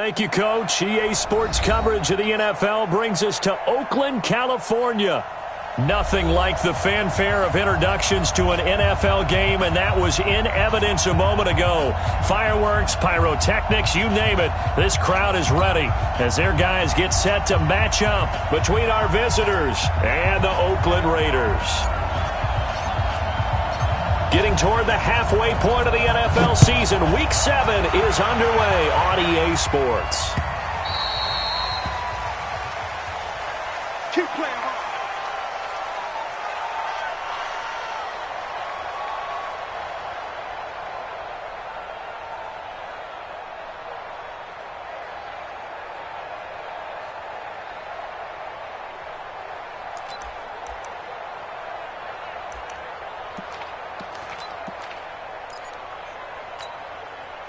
Thank you, Coach. EA Sports coverage of the NFL brings us to Oakland, California. Nothing like the fanfare of introductions to an NFL game, and that was in evidence a moment ago. Fireworks, pyrotechnics, you name it. This crowd is ready as their guys get set to match up between our visitors and the Oakland Raiders. Getting toward the halfway point of the NFL season, Week 7 is underway on EA Sports. Keep playing hard.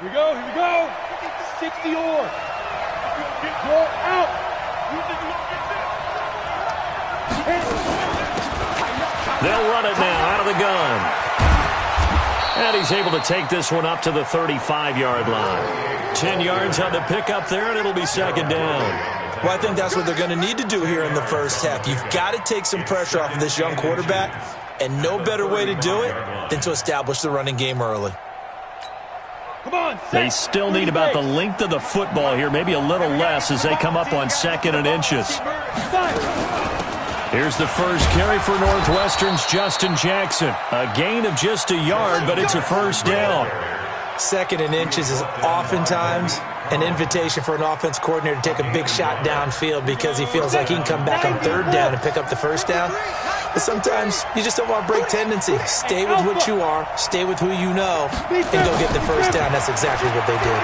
Here we go, here we go. 60 or. Go out. They'll run it now out of the gun. And he's able to take this one up to the 35-yard line. 10 yards on the pickup there, and it'll be second down. Well, I think that's what they're going to need to do here in the first half. You've got to take some pressure off of this young quarterback, and no better way to do it than to establish the running game early. Come on, they still need about the length of the football here, maybe a little less as they come up on 2nd and inches. Here's the first carry for Northwestern's Justin Jackson. A gain of just a yard, but it's a first down. 2nd and inches is oftentimes an invitation for an offense coordinator to take a big shot downfield because he feels like he can come back on 3rd down and pick up the first down. But sometimes you just don't want to break tendency. Stay with what you are, stay with who you know, and go get the first down. That's exactly what they did.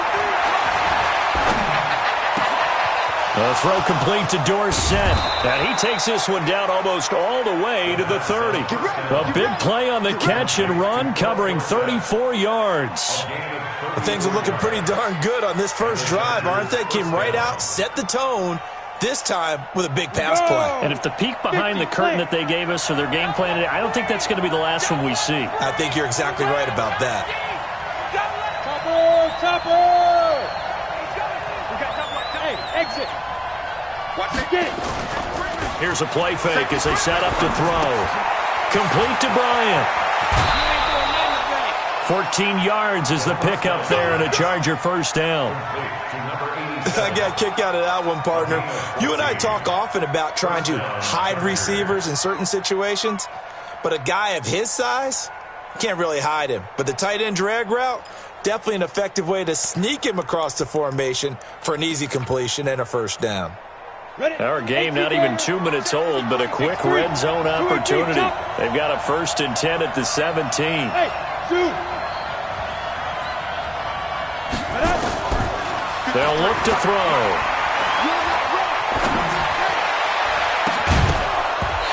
A throw complete to Dorsett. And he takes this one down almost all the way to the 30. A big play on the catch and run, covering 34 yards. Well, things are looking pretty darn good on this first drive, aren't they? Came right out, set the tone. This time with a big pass play. And if the peek behind the curtain that they gave us or their game plan today, I don't think that's going to be the last one we see. I think you're exactly right about that. Topper! We got Topper. Hey, exit. Watch it, get it. Here's a play fake as they set up to throw. Complete to Bryant. 14 yards is the pickup there and a Charger first down. I got a kick out of that one, partner. You and I talk often about trying to hide receivers in certain situations, but a guy of his size, can't really hide him. But the tight end drag route, definitely an effective way to sneak him across the formation for an easy completion and a first down. Our game not even 2 minutes old, but a quick red zone opportunity. They've got a 1st and 10 at the 17. Hey, shoot. They'll look to throw.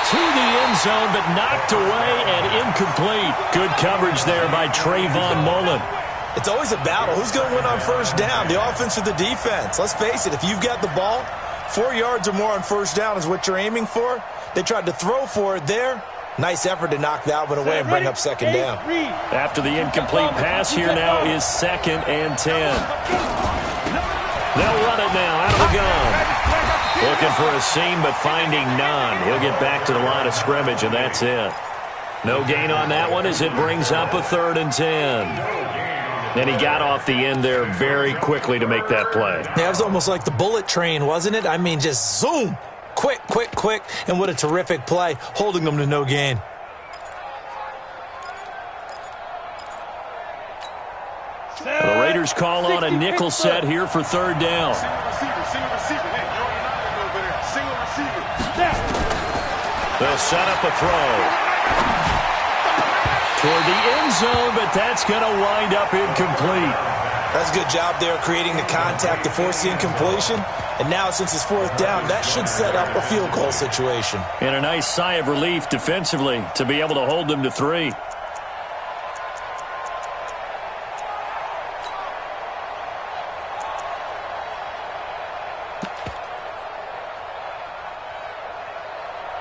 To the end zone, but knocked away and incomplete. Good coverage there by Trayvon Mullen. It's always a battle. Who's going to win on first down, the offense or the defense? Let's face it, if you've got the ball, 4 yards or more on first down is what you're aiming for. They tried to throw for it there. Nice effort to knock that one away and bring up second down. After the incomplete pass, here now is 2nd and 10. They'll run it now out of the gun. Looking for a seam, but finding none. He'll get back to the line of scrimmage, and that's it. No gain on that one as it brings up a 3rd and 10. And he got off the end there very quickly to make that play. Yeah, it was almost like the bullet train, wasn't it? I mean, just zoom. Quick, quick, quick. And what a terrific play, holding them to no gain. The Raiders call on a nickel set here for 3rd down. Single receiver. Hey, you're on an island over there. Single receiver. They'll set up a throw. Toward the end zone, but that's going to wind up incomplete. That's a good job there creating the contact to force the incompletion. And now, since it's 4th down, that should set up a field goal situation. And a nice sigh of relief defensively to be able to hold them to 3.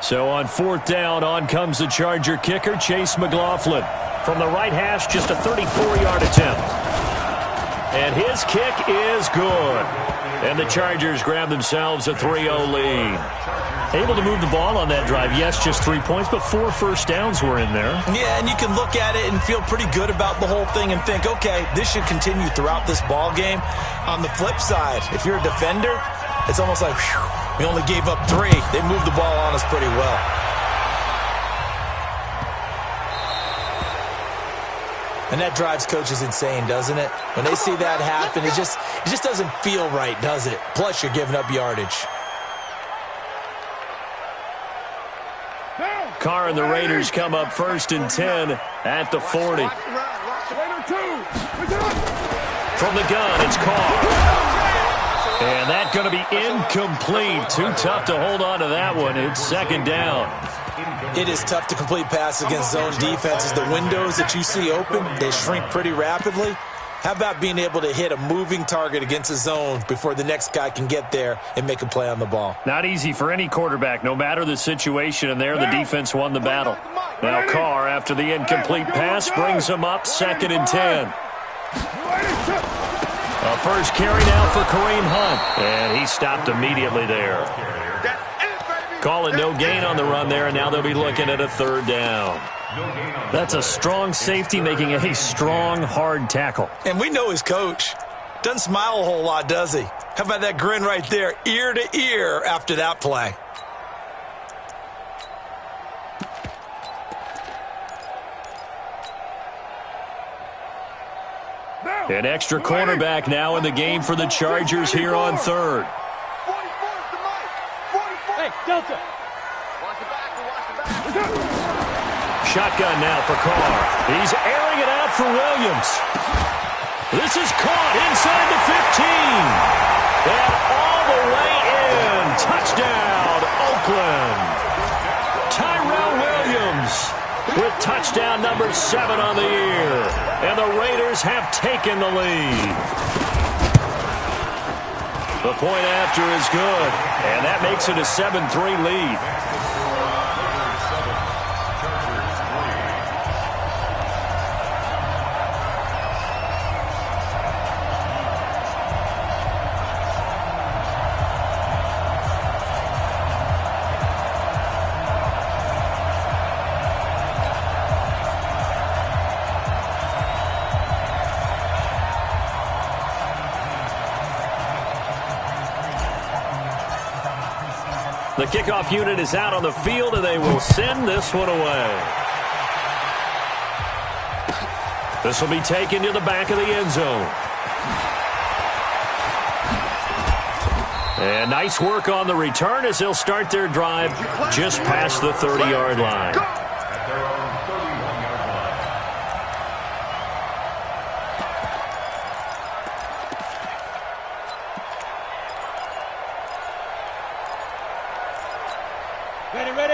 So on 4th down, on comes the Charger kicker, Chase McLaughlin. From the right hash, just a 34-yard attempt. And his kick is good. And the Chargers grab themselves a 3-0 lead. Able to move the ball on that drive. Yes, just 3 points, but 4 first downs were in there. Yeah, and you can look at it and feel pretty good about the whole thing and think, okay, this should continue throughout this ball game. On the flip side, if you're a defender, it's almost like, whew, we only gave up 3. They moved the ball on us pretty well. And that drives coaches insane, doesn't it? When they see that happen, it just doesn't feel right, does it? Plus, you're giving up yardage. Carr and the Raiders come up 1st and 10 at the 40. From the gun, it's Carr. And that's going to be incomplete. Too tough to hold on to that one. It's 2nd down. It is tough to complete passes against zone defenses. The windows that you see open, they shrink pretty rapidly. How about being able to hit a moving target against a zone before the next guy can get there and make a play on the ball? Not easy for any quarterback, no matter the situation, and there the defense won the battle. Now Carr, after the incomplete pass, brings him up 2nd and 10. A first carry now for Kareem Hunt, and he stopped immediately there. Calling no gain on the run there, and now they'll be looking at a 3rd down. That's a strong safety making a strong, hard tackle. And we know his coach. Doesn't smile a whole lot, does he? How about that grin right there, ear to ear after that play? An extra cornerback now in the game for the Chargers here on 3rd. Hey, Delta. Shotgun now for Carr. He's airing it out for Williams. This is caught inside the 15. And all the way in. Touchdown, Oakland. Tyrell Williams with touchdown number 7 on the year. And the Raiders have taken the lead. The point after is good. And that makes it a 7-3 lead. The kickoff unit is out on the field, and they will send this one away. This will be taken to the back of the end zone. And nice work on the return as they'll start their drive just past the 30-yard line.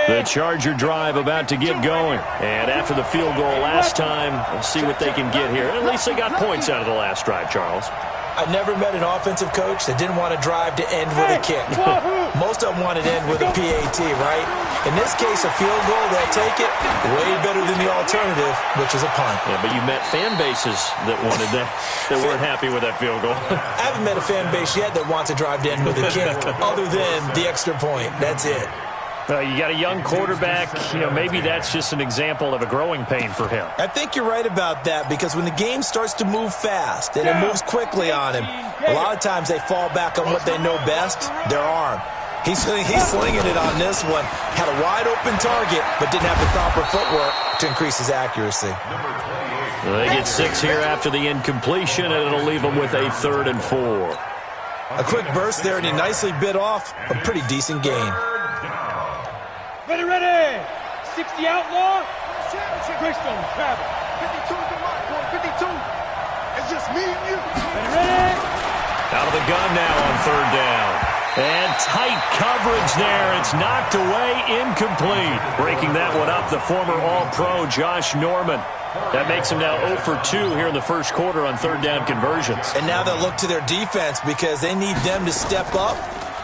The Charger drive about to get going. And after the field goal last time, we'll see what they can get here. At least they got points out of the last drive, Charles. I've never met an offensive coach that didn't want to drive to end with a kick. Most of them wanted to end with a PAT, right? In this case, a field goal, they'll take it way better than the alternative, which is a punt. Yeah, but you met fan bases that wanted that, that weren't happy with that field goal. I haven't met a fan base yet that wants to drive to end with a kick, other than the extra point. That's it. You got a young quarterback. Maybe that's just an example of a growing pain for him. I think you're right about that, because when the game starts to move fast and it moves quickly on him, a lot of times they fall back on what they know best, their arm. He's slinging it on this one. Had a wide-open target, but didn't have the proper footwork to increase his accuracy. They get 6 here after the incompletion, and it'll leave them with a 3rd and 4. A quick burst there, and he nicely bit off a pretty decent gain. Ready! 60 outlaw. Greystone, travel. 52 to my point. 52. It's just me and you. Ready? Out of the gun now on 3rd down. And tight coverage there. It's knocked away, incomplete. Breaking that one up, the former All-Pro Josh Norman. That makes him now 0 for 2 here in the first quarter on 3rd down conversions. And now they'll look to their defense, because they need them to step up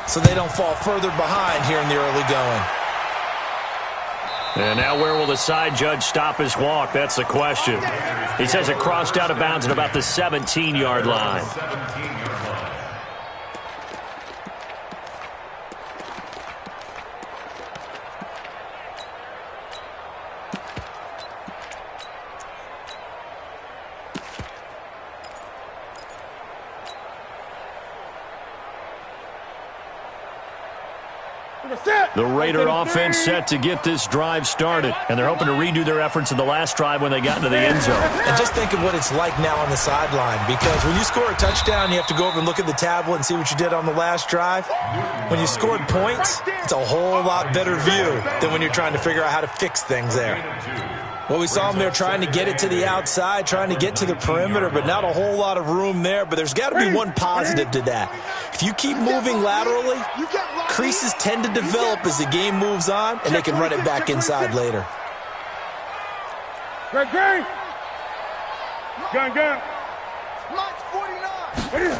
so they don't fall further behind here in the early going. And now where will the side judge stop his walk? That's the question. He says it crossed out of bounds at about the 17-yard line. The Raider offense set to get this drive started, and they're hoping to redo their efforts in the last drive when they got into the end zone. And just think of what it's like now on the sideline, because when you score a touchdown, you have to go over and look at the tablet and see what you did on the last drive. When you scored points, it's a whole lot better view than when you're trying to figure out how to fix things there. Well, we saw them there trying to get it to the outside, trying to get to the perimeter, but not a whole lot of room there. But there's got to be one positive to that. If you keep moving laterally, creases tend to develop as the game moves on, and they can run it back inside later. Great. Gun. Mike's 49.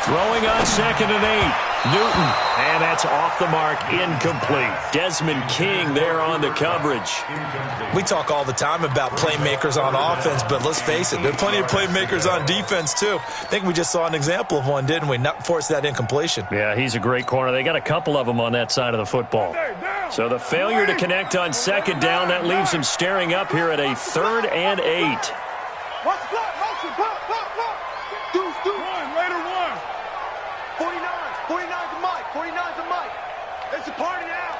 Throwing on 2nd and 8. Newton, and that's off the mark, incomplete. Desmond King there on the coverage. We talk all the time about playmakers on offense, but let's face it, there are plenty of playmakers on defense too. I think we just saw an example of one, didn't we? Not force that incompletion. Yeah, he's a great corner. They got a couple of them on that side of the football. So the failure to connect on 2nd down, that leaves him staring up here at a 3rd and 8. Watch the clock, motion, pop. Deuce. Raider 1. 49 to Mike. 49 to Mike. It's a party now.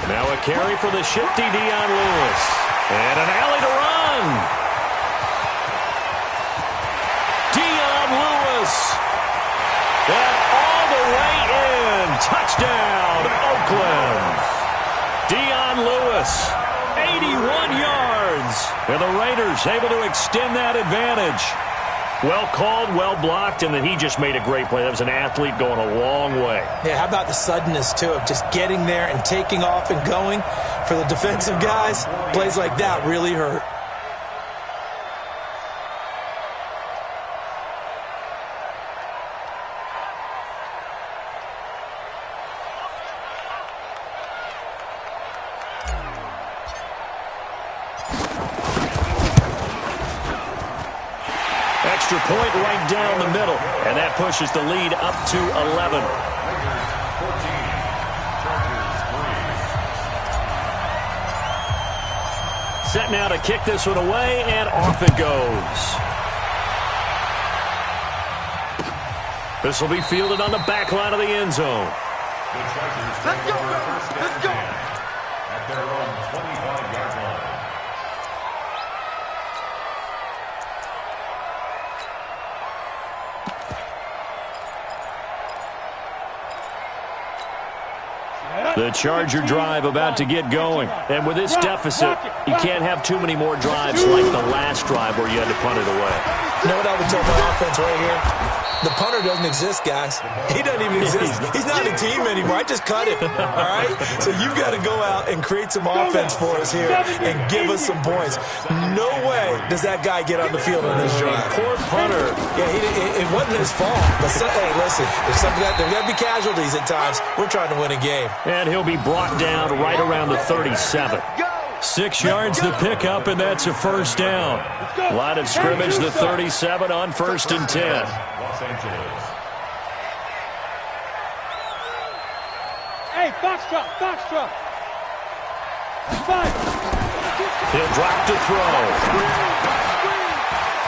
Now a carry for the shifty Dion Lewis. And an alley to run. Dion Lewis. And all the way in. Touchdown, Oakland. Dion Lewis, 81 yards. And the Raiders able to extend that advantage. Well called, well blocked, and then he just made a great play. That was an athlete going a long way. Yeah, how about the suddenness, too, of just getting there and taking off and going? For the defensive guys, plays like that really hurt. Extra point right down the middle, and that pushes the lead up to 11. Set now to kick this one away, and off it goes. This will be fielded on the back line of the end zone. Let's go. At their own 25-yard line. The Charger drive about to get going. And with this deficit, you can't have too many more drives like the last drive where you had to punt it away. You know what I would tell my offense right here? The punter doesn't exist, guys. He doesn't even exist. He's not a team anymore. I just cut him, all right? So you've got to go out and create some offense for us here and give us some points. No way does that guy get on the field on this drive. Poor punter. Yeah, it wasn't his fault. But hey, listen, there's got to be casualties at times. We're trying to win a game. And he'll be brought down right around the 37. 6 yards the pickup, and that's a first down. Line of scrimmage, the 37 on 1st and 10. Los Angeles. Hey, Foxtrot. He'll drop to throw.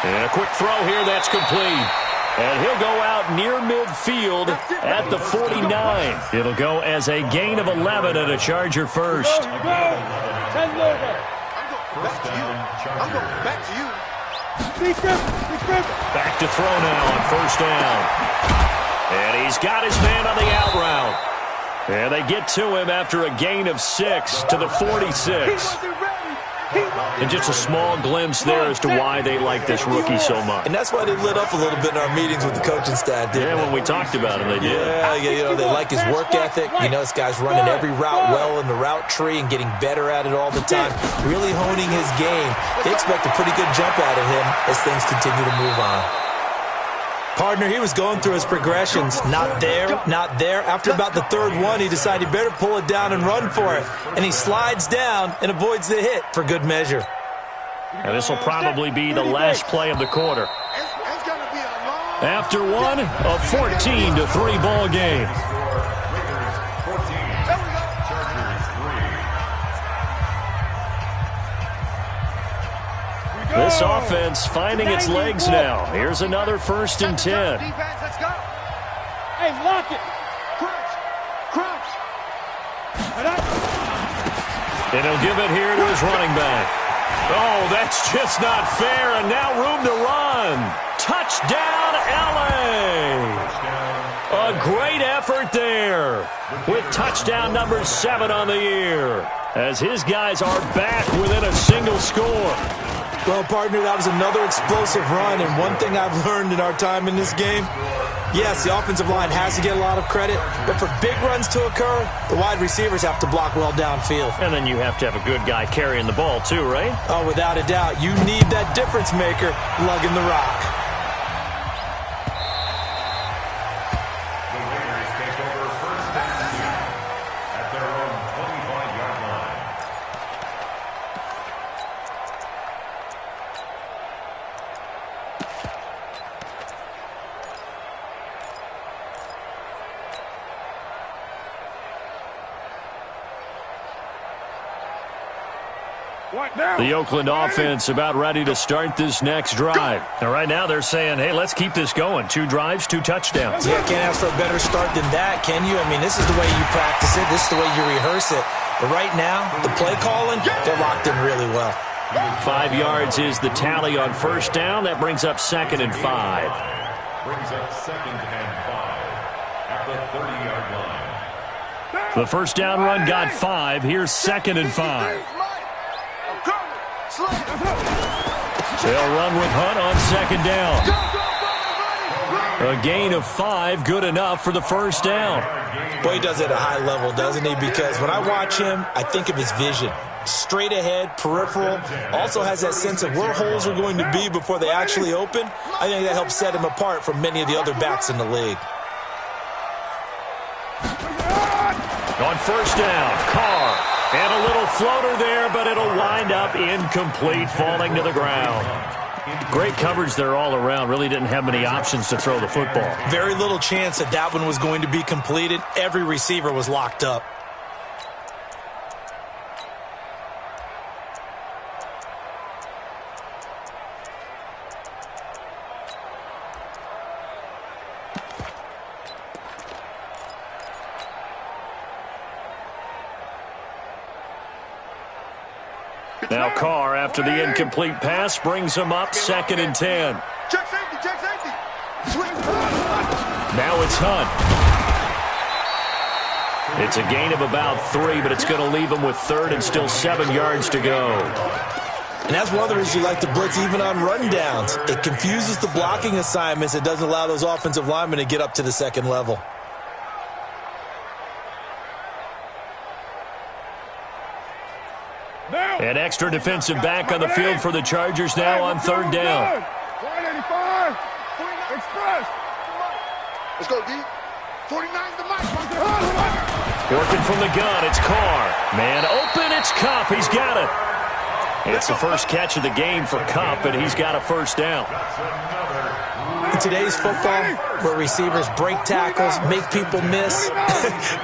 And a quick throw here, that's complete. And he'll go out near midfield at the 49. It'll go as a gain of 11 and a Charger first. I'm going back to you. Back to throw now on 1st down. And he's got his man on the out route. And they get to him after a gain of 6 to the 46. And just a small glimpse there as to why they like this rookie so much. And that's why they lit up a little bit in our meetings with the coaching staff, didn't they? When we talked about him, they did. Yeah, they like his work ethic. You know, this guy's running every route well in the route tree and getting better at it all the time, really honing his game. They expect a pretty good jump out of him as things continue to move on. Partner, he was going through his progressions. Not there, not there. After about the third one, he decided he better pull it down and run for it. And he slides down and avoids the hit for good measure. And this will probably be the last play of the quarter. After one, a 14-3 ball game. This offense finding its legs now. Here's another 1st and 10. Let's go. Hey, lock it. Crunch. And he'll give it here to his running back. Oh, that's just not fair. And now room to run. Touchdown, LA. A great effort there with touchdown number 7 on the year as his guys are back within a single score. Well, partner, that was another explosive run, and one thing I've learned in our time in this game, yes, the offensive line has to get a lot of credit, but for big runs to occur, the wide receivers have to block well downfield. And then you have to have a good guy carrying the ball too, right? Oh, without a doubt. You need that difference maker lugging the rock. The Raiders take over 1st and 10 at their own 25-yard line. The Oakland offense about ready to start this next drive. And right now they're saying, hey, let's keep this going. 2 drives, 2 touchdowns. Yeah, can't ask for a better start than that, can you? I mean, this is the way you practice it. This is the way you rehearse it. But right now, the play calling, they're locked in really well. 5 yards is the tally on 1st down. That brings up 2nd and 5. Brings up 2nd and 5 at the 30-yard line. The 1st down run got 5. Here's 2nd and 5. They'll run with Hunt on 2nd down. A gain of 5, good enough for the 1st down. Boy, he does it at a high level, doesn't he? Because when I watch him, I think of his vision. Straight ahead, peripheral, also has that sense of where holes are going to be before they actually open. I think that helps set him apart from many of the other backs in the league. On 1st down, Carr. And a little floater there, but it'll wind up incomplete, falling to the ground. Great coverage there all around. Really didn't have many options to throw the football. Very little chance that that one was going to be completed. Every receiver was locked up. Now Carr, after the incomplete pass, brings him up 2nd and 10. Check safety, check safety. Now it's Hunt. It's a gain of about 3, but it's going to leave him with 3rd and still 7 yards to go. And that's one of the reasons you like to blitz even on rundowns. It confuses the blocking assignments. It doesn't allow those offensive linemen to get up to the 2nd level. An extra defensive back on the field for the Chargers now on 3rd down. 185. Express. Let's go, D. 49 to Mike. Working from the gun, it's Carr. Man open, it's Kupp. He's got it. It's the first catch of the game for Kupp, and he's got a 1st down. In today's football, where receivers break tackles, make people miss,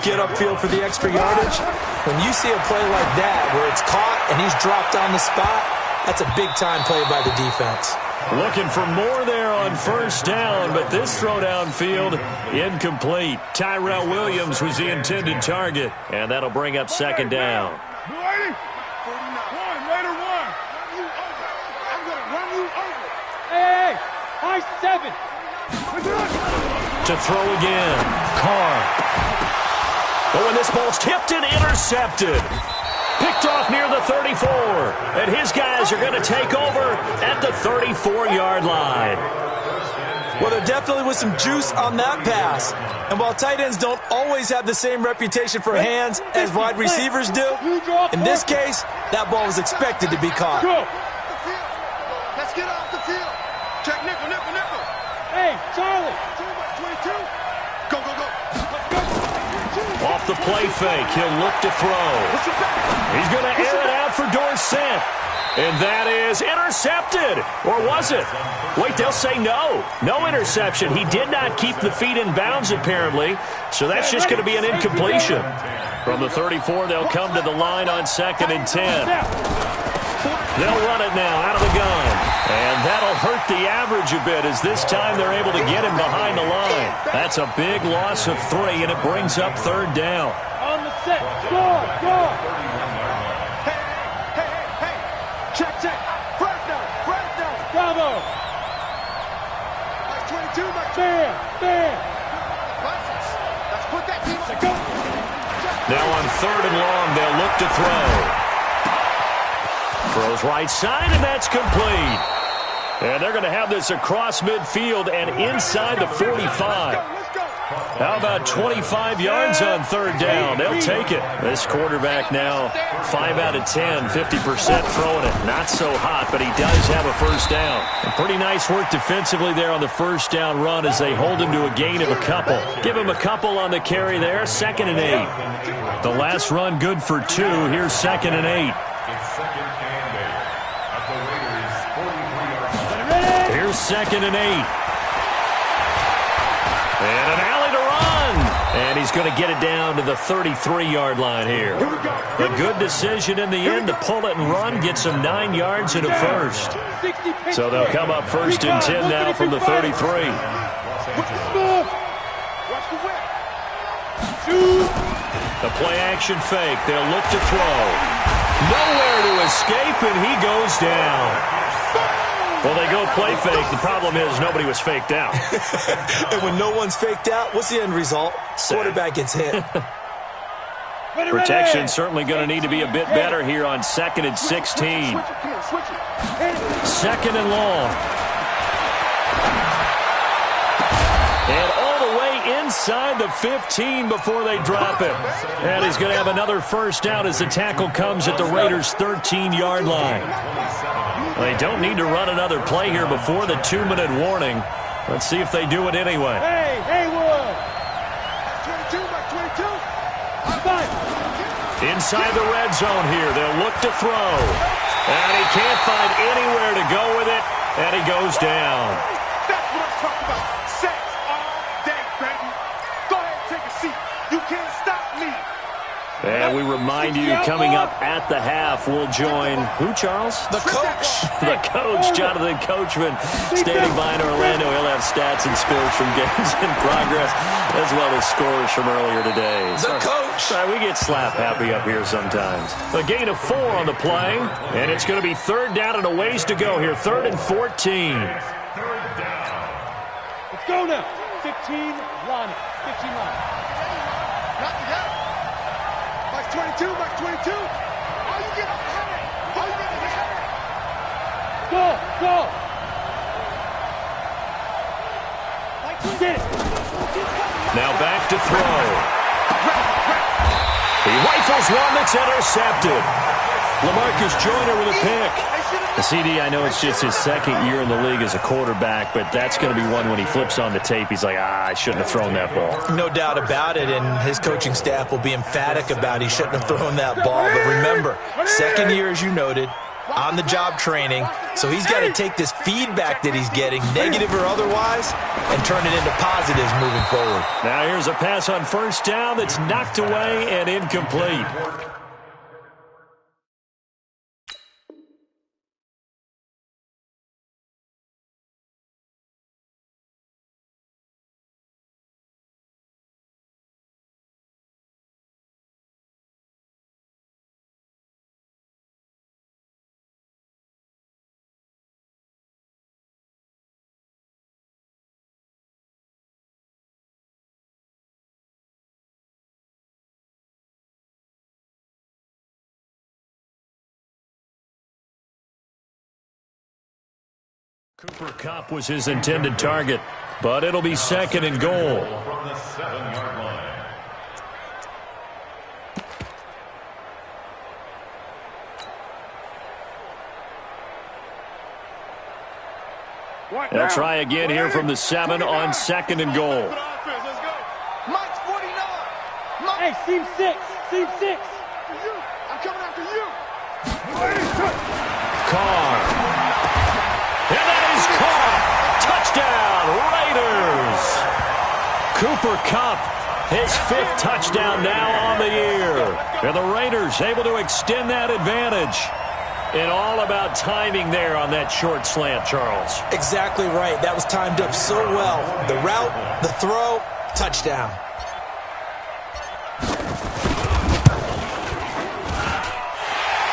get upfield for the extra yardage, when you see a play like that where it's caught and he's dropped on the spot, that's a big-time play by the defense. Looking for more there on 1st down, but this throw downfield, incomplete. Tyrell Williams was the intended target, and that'll bring up 2nd down. Hey, high 7. To throw again, Carr. Oh, and this ball's tipped and intercepted. Picked off near the 34. And his guys are going to take over at the 34-yard line. Well, there definitely was some juice on that pass. And while tight ends don't always have the same reputation for hands as wide receivers do, in this case, that ball was expected to be caught. Let's get off the field. Check nickel. Hey, Hey, Charlie. 22. Go, go, go. Let's go. Off the play fake, he'll look to throw. He's going to air it out for Dorsett. And that is intercepted. Or was it? Wait, they'll say no. No interception. He did not keep the feet in bounds, apparently. So that's just going to be an incompletion. From the 34, they'll come to the line on 2nd and 10. They'll run it now out of the gun. And that'll hurt the average a bit as this time they're able to get him behind the line. That's a big loss of 3, and it brings up 3rd down. On the set. Score, score. Hey. Check. Fresno. Bravo. That's 22, Bam. Let's put that team on. Go. Now on 3rd and long, they'll look to throw. Throws right side, and that's complete. And they're going to have this across midfield and inside the 45. How about 25 yards on 3rd down? They'll take it. This quarterback now 5 out of 10, 50% throwing it. Not so hot, but he does have a 1st down. And pretty nice work defensively there on the 1st down run as they hold him to a gain of a couple. Give him a couple on the carry there, 2nd and 8. The last run good for 2. Here's 2nd and 8. Here's 2nd and 8. And an alley to run. And he's going to get it down to the 33-yard line here. A good decision in the end to pull it and run. Gets him 9 yards and a 1st. So they'll come up 1st and 10 now from the 33. The play action fake. They'll look to throw. Nowhere to escape, and he goes down. Well, they go play fake. The problem is nobody was faked out. And when no one's faked out, what's the end result? Quarterback gets hit. Protection certainly going to need to be a bit better here on 2nd and 16. 2nd and long. And all the way inside the 15 before they drop it. And he's going to have another 1st down as the tackle comes at the Raiders' 13-yard line. They don't need to run another play here before the 2-minute warning. Let's see if they do it anyway. Hey, Haywood. 22. Inside the red zone here, they'll look to throw. And he can't find anywhere to go with it, and he goes down. That's what I'm talking about. Sex all day, baby. Go ahead and take a seat. You can't stop me. And we remind you, coming up at the half, we'll join, who, Charles? The coach. The coach, Jonathan Coachman, standing by in Orlando. He'll have stats and scores from games in progress, as well as scores from earlier today. The coach. Sorry, we get slap happy up here sometimes. A gain of 4 on the play, and it's going to be 3rd down and a ways to go here. 3rd and 14. Let's go now. 15 line. 15 line. Not together. 22, Mike 22. How you get up ahead? How you get ahead? Go. Get it. Now back to throw. He rifles one that's intercepted. LaMarcus Joyner with a pick. The CD, I know it's just his 2nd year in the league as a quarterback, but that's going to be one when he flips on the tape, he's like, I shouldn't have thrown that ball. No doubt about it, and his coaching staff will be emphatic about he shouldn't have thrown that ball. But remember, 2nd year, as you noted, on-the-job training, so he's got to take this feedback that he's getting, negative or otherwise, and turn it into positives moving forward. Now here's a pass on 1st down that's knocked away and incomplete. Cooper Kupp was his intended target, but it'll be 2nd and goal. From the 7-yard line. One. They'll try again here from the 7 on 2nd and goal. Mike's 49. Hey, seam 6. Seam 6. I'm coming after you. Carr. And that is caught. Touchdown, Raiders. Cooper Kupp, his 5th touchdown now on the year. And the Raiders able to extend that advantage. And all about timing there on that short slant, Charles. Exactly right. That was timed up so well. The route, the throw, touchdown.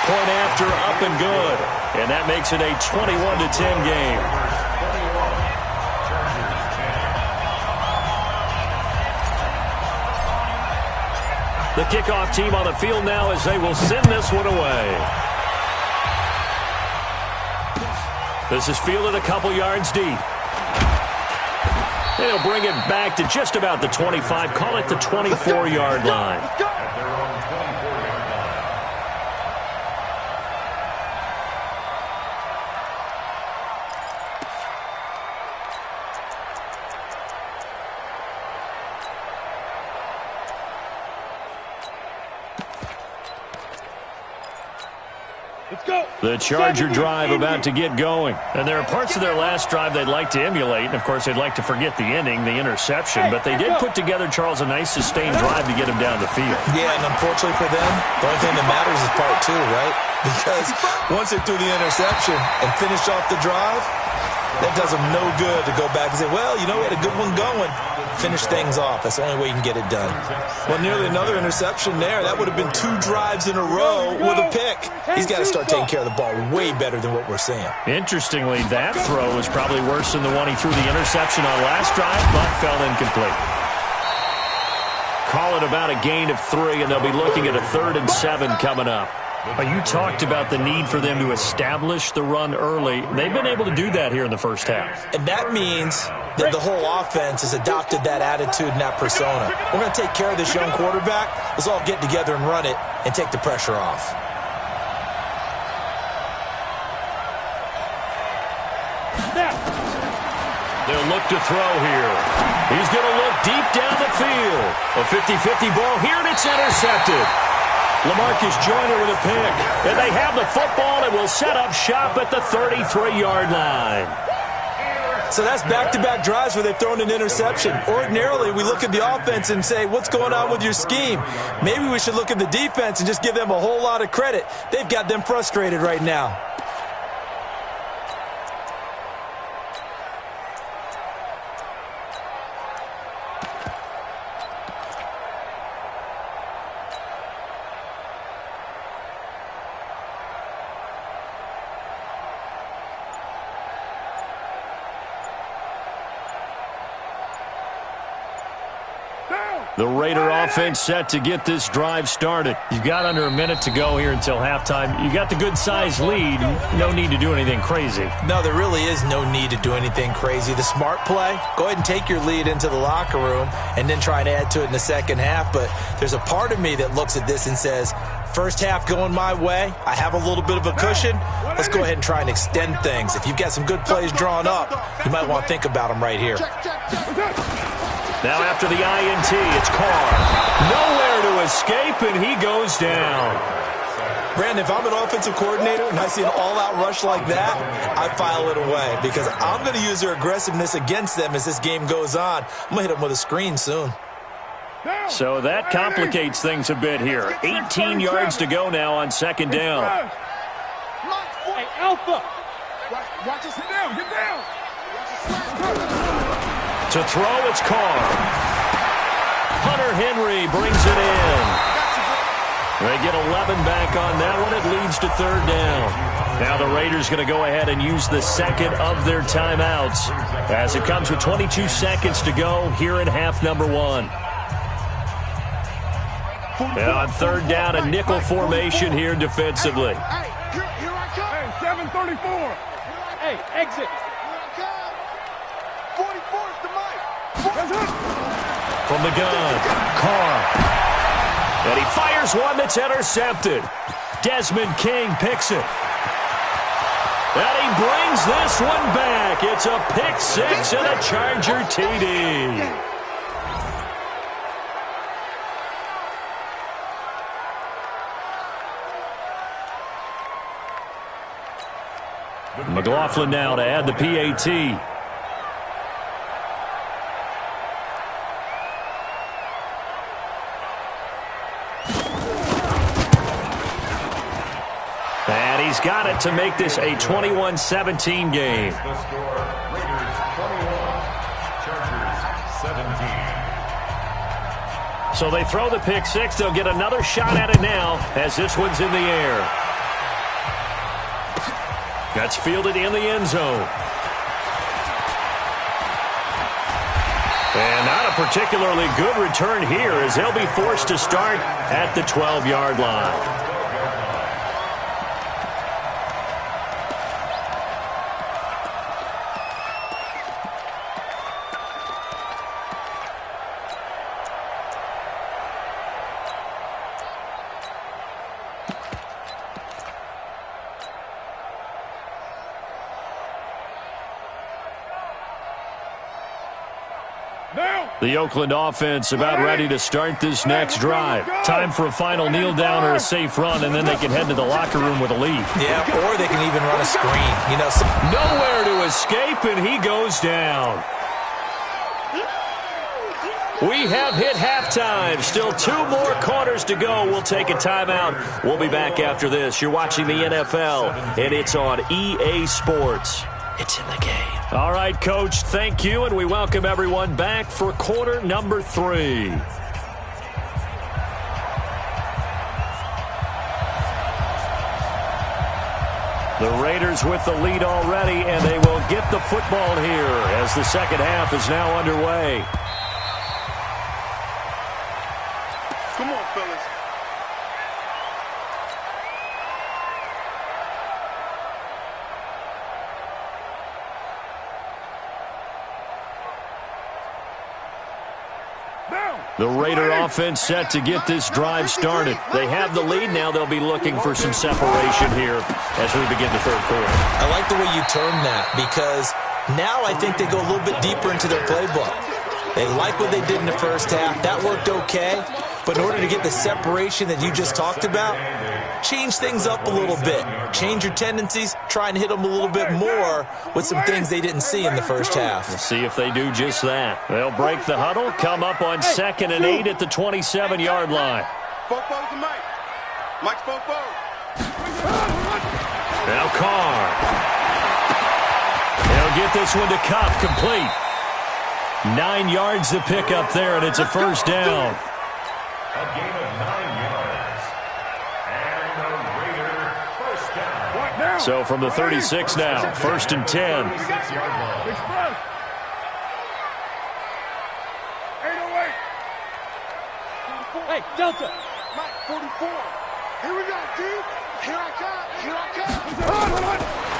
Point after, up and good. And that makes it a 21-10 game. The kickoff team on the field now as they will send this one away. This is fielded a couple yards deep. They'll bring it back to just about the 25, call it the 24-yard line. At their own 24-yard line. Let's go. The Charger drive about to get going. And there are parts of their last drive they'd like to emulate. And, of course, they'd like to forget the ending, the interception. But they did put together, Charles, a nice sustained drive to get him down the field. Yeah, and unfortunately for them, the only thing that matters is part 2, right? Because once they threw the interception and finished off the drive, that does them no good to go back and say, well, you know, we had a good one going. Finish things off. That's the only way you can get it done. Well, nearly another interception there. That would have been 2 drives in a row with a pick. He's got to start taking care of the ball way better than what we're seeing. Interestingly, that throw was probably worse than the one he threw the interception on last drive, but fell incomplete. Call it about a gain of 3, and they'll be looking at a 3rd and 7 coming up. You talked about the need for them to establish the run early. They've been able to do that here in the first half. And that means that the whole offense has adopted that attitude and that persona. We're going to take care of this young quarterback. Let's all get together and run it and take the pressure off. They'll look to throw here. He's going to look deep down the field. A 50-50 ball here, and it's intercepted. LaMarcus Joyner with a pick. And they have the football and will set up shop at the 33-yard line. So that's back-to-back drives where they've thrown an interception. Ordinarily, we look at the offense and say, what's going on with your scheme? Maybe we should look at the defense and just give them a whole lot of credit. They've got them frustrated right now. The Raider offense set to get this drive started. You've got under a minute to go here until halftime. You got the good-sized lead. No need to do anything crazy. No, there really is no need to do anything crazy. The smart play, go ahead and take your lead into the locker room and then try and add to it in the second half. But there's a part of me that looks at this and says, first half going my way, I have a little bit of a cushion. Let's go ahead and try and extend things. If you've got some good plays drawn up, you might want to think about them right here. Now after the INT, it's Carr. Nowhere to escape, and he goes down. Brandon, if I'm an offensive coordinator and I see an all-out rush like that, I file it away because I'm going to use their aggressiveness against them as this game goes on. I'm going to hit them with a screen soon. So that complicates things a bit here. 18 yards to go now on second down. Hey, Alpha. Watch us. Get down. Get down. To throw, it's Carr. Hunter Henry brings it in. They get 11 back on that one. It leads to third down. Now the Raiders going to go ahead and use the second of their timeouts as it comes with 22 seconds to go here in half number 1. And on third down, a nickel formation here defensively. Hey, here I come. Hey, 734. Hey, exit. 44's the mic. From the gun, Carr. And he fires one that's intercepted. Desmond King picks it. And he brings this one back. It's a pick six and a Charger TD. McLaughlin now to add the PAT. And he's got it to make this a 21-17 game. The score, Raiders 21, Chargers 17. So they throw the pick six. They'll get another shot at it now as this one's in the air. That's fielded in the end zone. And not a particularly good return here as they'll be forced to start at the 12-yard line. The Oakland offense about ready to start this next drive. Time for a final kneel down or a safe run, and then they can head to the locker room with a lead. Yeah, or they can even run a screen. You know, nowhere to escape, and he goes down. We have hit halftime. Still 2 more quarters to go. We'll take a timeout. We'll be back after this. You're watching the NFL, and it's on EA Sports. It's in the game. All right, Coach, thank you, and we welcome everyone back for quarter number 3. The Raiders with the lead already, and they will get the football here as the second half is now underway. Come on, fellas. The Raider offense set to get this drive started. They have the lead. Now they'll be looking for some separation here as we begin the third quarter. I like the way you term that because now I think they go a little bit deeper into their playbook. They like what they did in the first half. That worked okay. But in order to get the separation that you just talked about, change things up a little bit. Change your tendencies. Try and hit them a little bit more with some things they didn't see in the first half. We'll see if they do just that. They'll break the huddle, come up on 2nd and 8 at the 27-yard line. Fofo to Mike. Mike's Fofo. Now Carr. They'll get this one to Cup, complete. 9 yards to pick up there, and it's a first down. A gain of 9 yards. And the Raider first down. So from the 36 now, 1st and 10. 6-yard line. Hey, Delta. Mike, 44. Here we go, dude. Here I come. Here I come.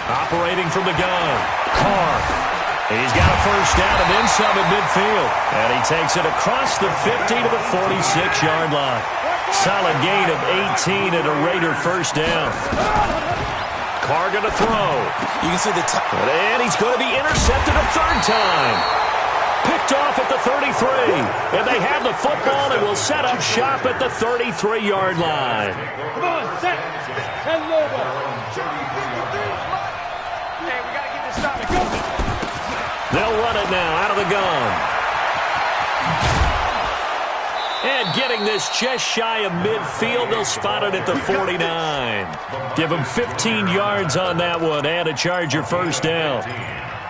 Operating from the gun. Carr. He's got a first down and then some at midfield. And he takes it across the 50 to the 46-yard line. Solid gain of 18 and a Raider first down. Carr going to throw. You can see the top. And he's going to be intercepted a third time. Picked off at the 33. And they have the football and will set up shop at the 33-yard line. Come on, set. Hello. Hey, we got to get this started. Go. They'll run it now out of the gun. And getting this just shy of midfield, they'll spot it at the 49. Give them 15 yards on that one and a Charger first down.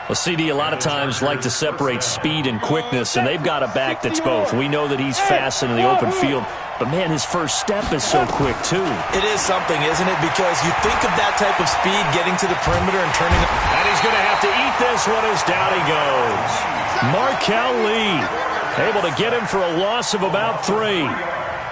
Well, CD, a lot of times like to separate speed and quickness, and they've got a back that's both. We know that he's fast in the open field, but, man, his first step is so quick, too. It is something, isn't it? Because you think of that type of speed getting to the perimeter and turning it. And he's going to have to eat this one as down he goes. Markel Lee able to get him for a loss of about 3.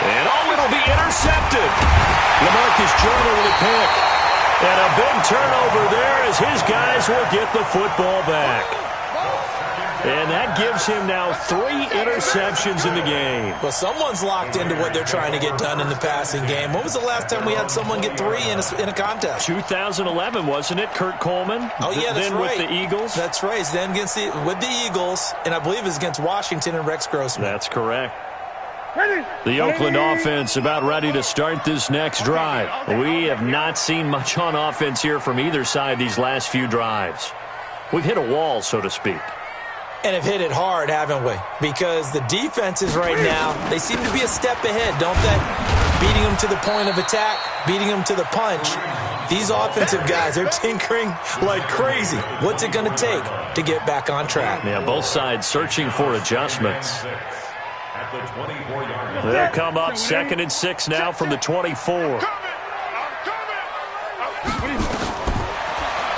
And it'll be intercepted. LaMarcus Joyner with a pick. And a big turnover there as his guys will get the football back. And that gives him now 3 interceptions in the game. Well, someone's locked into what they're trying to get done in the passing game. When was the last time we had someone get 3 in a contest? 2011, wasn't it, Kurt Coleman? Oh, yeah, that's then right. With the Eagles? That's right. Then with the Eagles, and I believe it's against Washington and Rex Grossman. That's correct. The Oakland offense about ready to start this next drive. We have not seen much on offense here from either side these last few drives. We've hit a wall, so to speak. And have hit it hard, haven't we? Because the defenses right now, they seem to be a step ahead, don't they? Beating them to the point of attack, beating them to the punch. These offensive guys, they're tinkering like crazy. What's it going to take to get back on track? Yeah, both sides searching for adjustments. They'll come up 2nd and 6 now from the 24.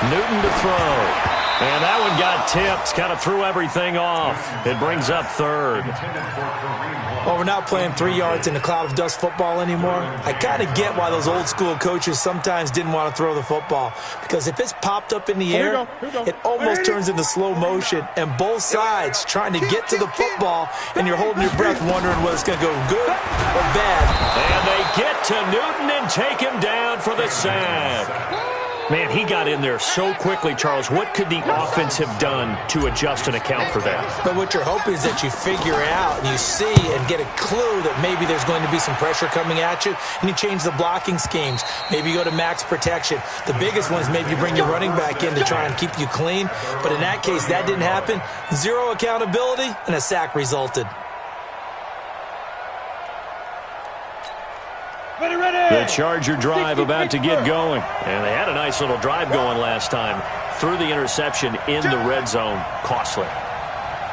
Newton to throw. And that one got tipped, kind of threw everything off. It brings up 3rd. Well, we're not playing 3 yards in a cloud of dust football anymore. I kind of get why those old school coaches sometimes didn't want to throw the football. Because if it's popped up in the air, it almost turns into slow motion. And both sides trying to get to the football, and you're holding your breath wondering whether it's going to go good or bad. And they get to Newton and take him down for the sack. Man, he got in there so quickly, Charles. What could the offense have done to adjust and account for that? But what you're hoping is that you figure out and you see and get a clue that maybe there's going to be some pressure coming at you, and you change the blocking schemes. Maybe you go to max protection. The biggest one is maybe you bring your running back in to try and keep you clean. But in that case, that didn't happen. 0 accountability, and a sack resulted. The Charger drive about to get going. And they had a nice little drive going last time. Threw the interception in the red zone. Costly.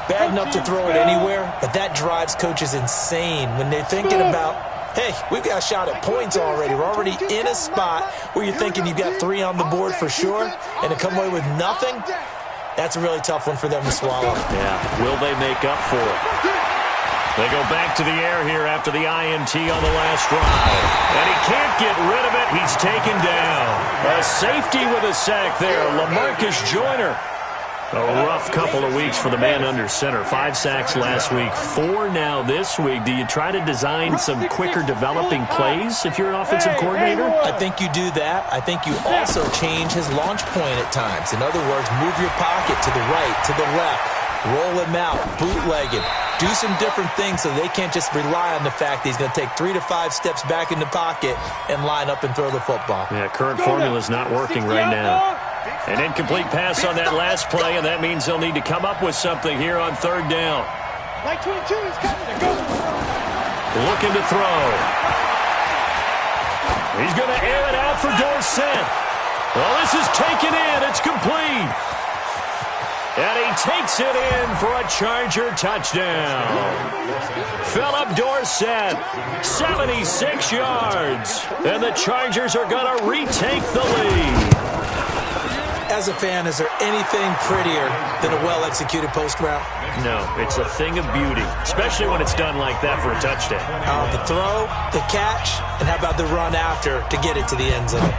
Bad enough to throw it anywhere, but that drives coaches insane when they're thinking about, hey, we've got a shot at points already. We're already in a spot where you're thinking you've got 3 on the board for sure, and to come away with nothing, that's a really tough one for them to swallow. Yeah, will they make up for it? They go back to the air here after the INT on the last drive. And he can't get rid of it. He's taken down. A safety with a sack there. LaMarcus Joyner. A rough couple of weeks for the man under center. 5 sacks last week, 4 now this week. Do you try to design some quicker developing plays if you're an offensive coordinator? I think you do that. I think you also change his launch point at times. In other words, move your pocket to the right, to the left. Roll him out, bootleg him. Do some different things so they can't just rely on the fact that he's going to take 3 to 5 steps back in the pocket and line up and throw the football. Yeah, current formula is not working right now. An incomplete pass on that last play, and that means they'll need to come up with something here on 3rd down. Like 22, he's coming to go. Looking to throw. He's going to air it out for Dorsett. Well, this is taken in. It's complete. And he takes it in for a Charger touchdown. Philip Dorsett, 76 yards. And the Chargers are going to retake the lead. As a fan, is there anything prettier than a well-executed post route? No, it's a thing of beauty, especially when it's done like that for a touchdown. The throw, the catch, and how about the run after to get it to the end zone?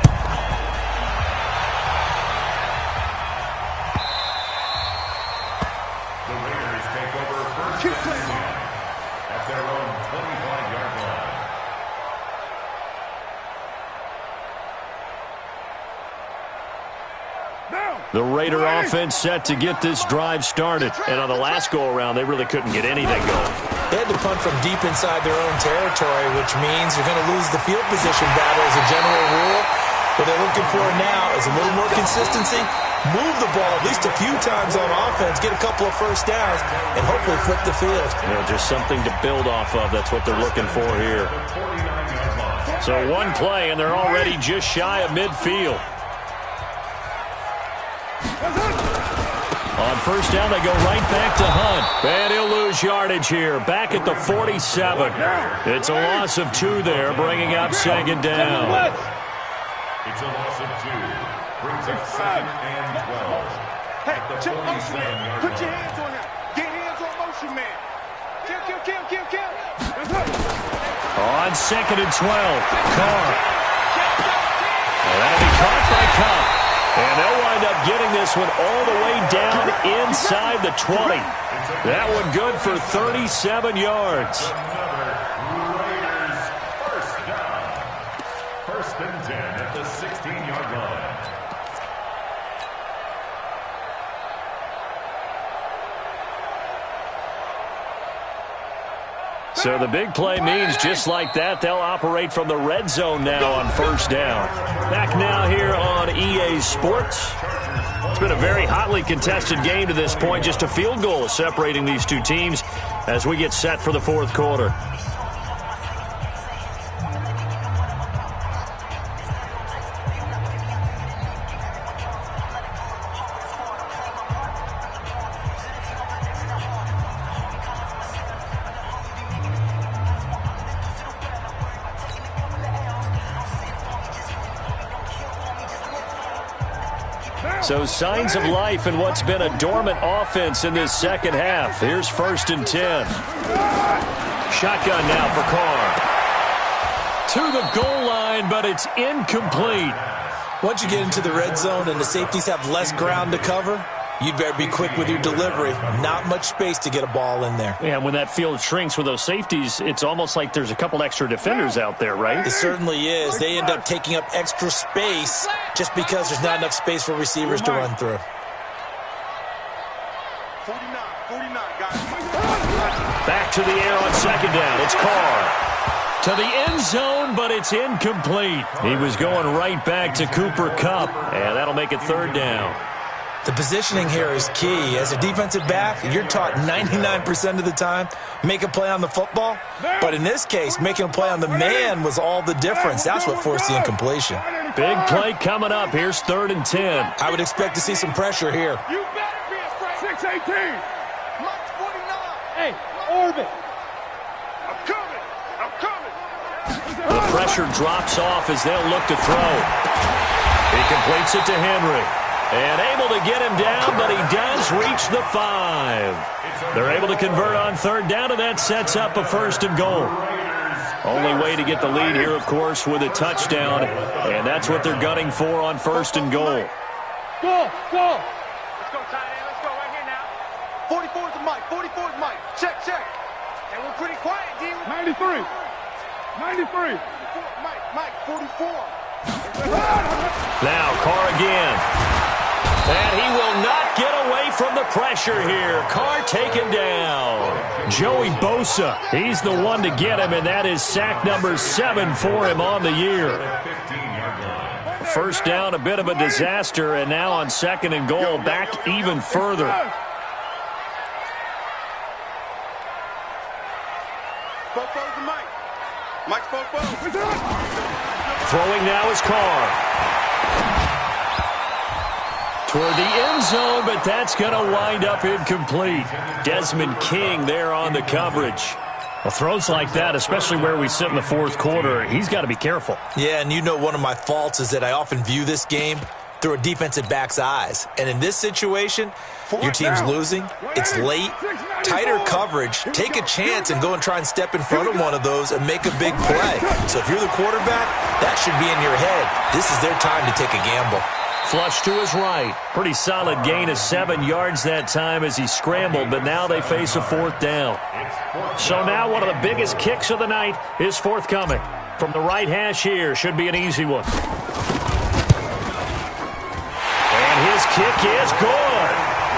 The Raider offense set to get this drive started. And on the last go-around, they really couldn't get anything going. They had to punt from deep inside their own territory, which means you're going to lose the field position battle as a general rule. What they're looking for now is a little more consistency, move the ball at least a few times on offense, get a couple of first downs, and hopefully flip the field. Yeah, just something to build off of. That's what they're looking for here. So one play, and they're already just shy of midfield. On 1st down, they go right back to Hunt. And he'll lose yardage here. Back at the 47. It's a loss of 2 there, bringing up 2nd down. It's a loss of 2. Brings up 2nd and 12. Hey, check motion man. Put your hands on him. Get hands on motion man. Kill. On On 2nd and 12, Carr. That'll be caught by Cup. And they'll wind up getting this one all the way down inside the 20. That one good for 37 yards. Raiders first down. 1st and 10 at the 16-yard line. So the big play means just like that, they'll operate from the red zone now on 1st down. Back now here on EA Sports. It's been a very hotly contested game to this point. Just a field goal separating these two teams as we get set for the 4th quarter. So signs of life in what's been a dormant offense in this 2nd half. Here's 1st and 10. Shotgun now for Carr. To the goal line, but it's incomplete. Once you get into the red zone and the safeties have less ground to cover, you'd better be quick with your delivery. Not much space to get a ball in there. Yeah, when that field shrinks with those safeties, it's almost like there's a couple extra defenders out there, right? It certainly is. They end up taking up extra space just because there's not enough space for receivers to run through. 49, guys. Back to the air on 2nd down. It's Carr. To the end zone, but it's incomplete. He was going right back to Cooper Kupp, and that'll make it 3rd down. The positioning here is key. As a defensive back, you're taught 99% of the time, make a play on the football. But in this case, making a play on the man was all the difference. That's what forced the incompletion. Big play coming up. Here's 3rd and 10. I would expect to see some pressure here. You better be afraid. 618. Mike 49. Hey, Orbit. I'm coming. The pressure drops off as they'll look to throw. He completes it to Henry. And able to get him down, but he does reach the 5. They're able to convert on 3rd down, and that sets up a 1st and goal. Only way to get the lead here, of course, with a touchdown, and that's what they're gunning for on 1st and goal. Go. Let's go, tight end. Let's go right here now. 44 is Mike. 44 is Mike. Check. And we're pretty quiet, D. 93. Mike, 44. Now, Carr again. And he will not get away from the pressure here. Carr taken down. Joey Bosa, he's the one to get him, and that is sack number 7 for him on the year. 1st down, a bit of a disaster, and now on 2nd and goal, back even further. Bofo's to Mike. Mike's Bofo. Throwing now is Carr. Toward the end zone, but that's going to wind up incomplete. Desmond King there on the coverage. Well, throws like that, especially where we sit in the 4th quarter, he's got to be careful. Yeah, and you know one of my faults is that I often view this game through a defensive back's eyes. And in this situation, your team's losing, it's late, tighter coverage, take a chance and go and try and step in front of one of those and make a big play. So if you're the quarterback, that should be in your head. This is their time to take a gamble. Flush to his right. Pretty solid gain of 7 yards that time as he scrambled, but now they face a 4th down. So now one of the biggest kicks of the night is forthcoming. From the right hash here, should be an easy one. And his kick is good.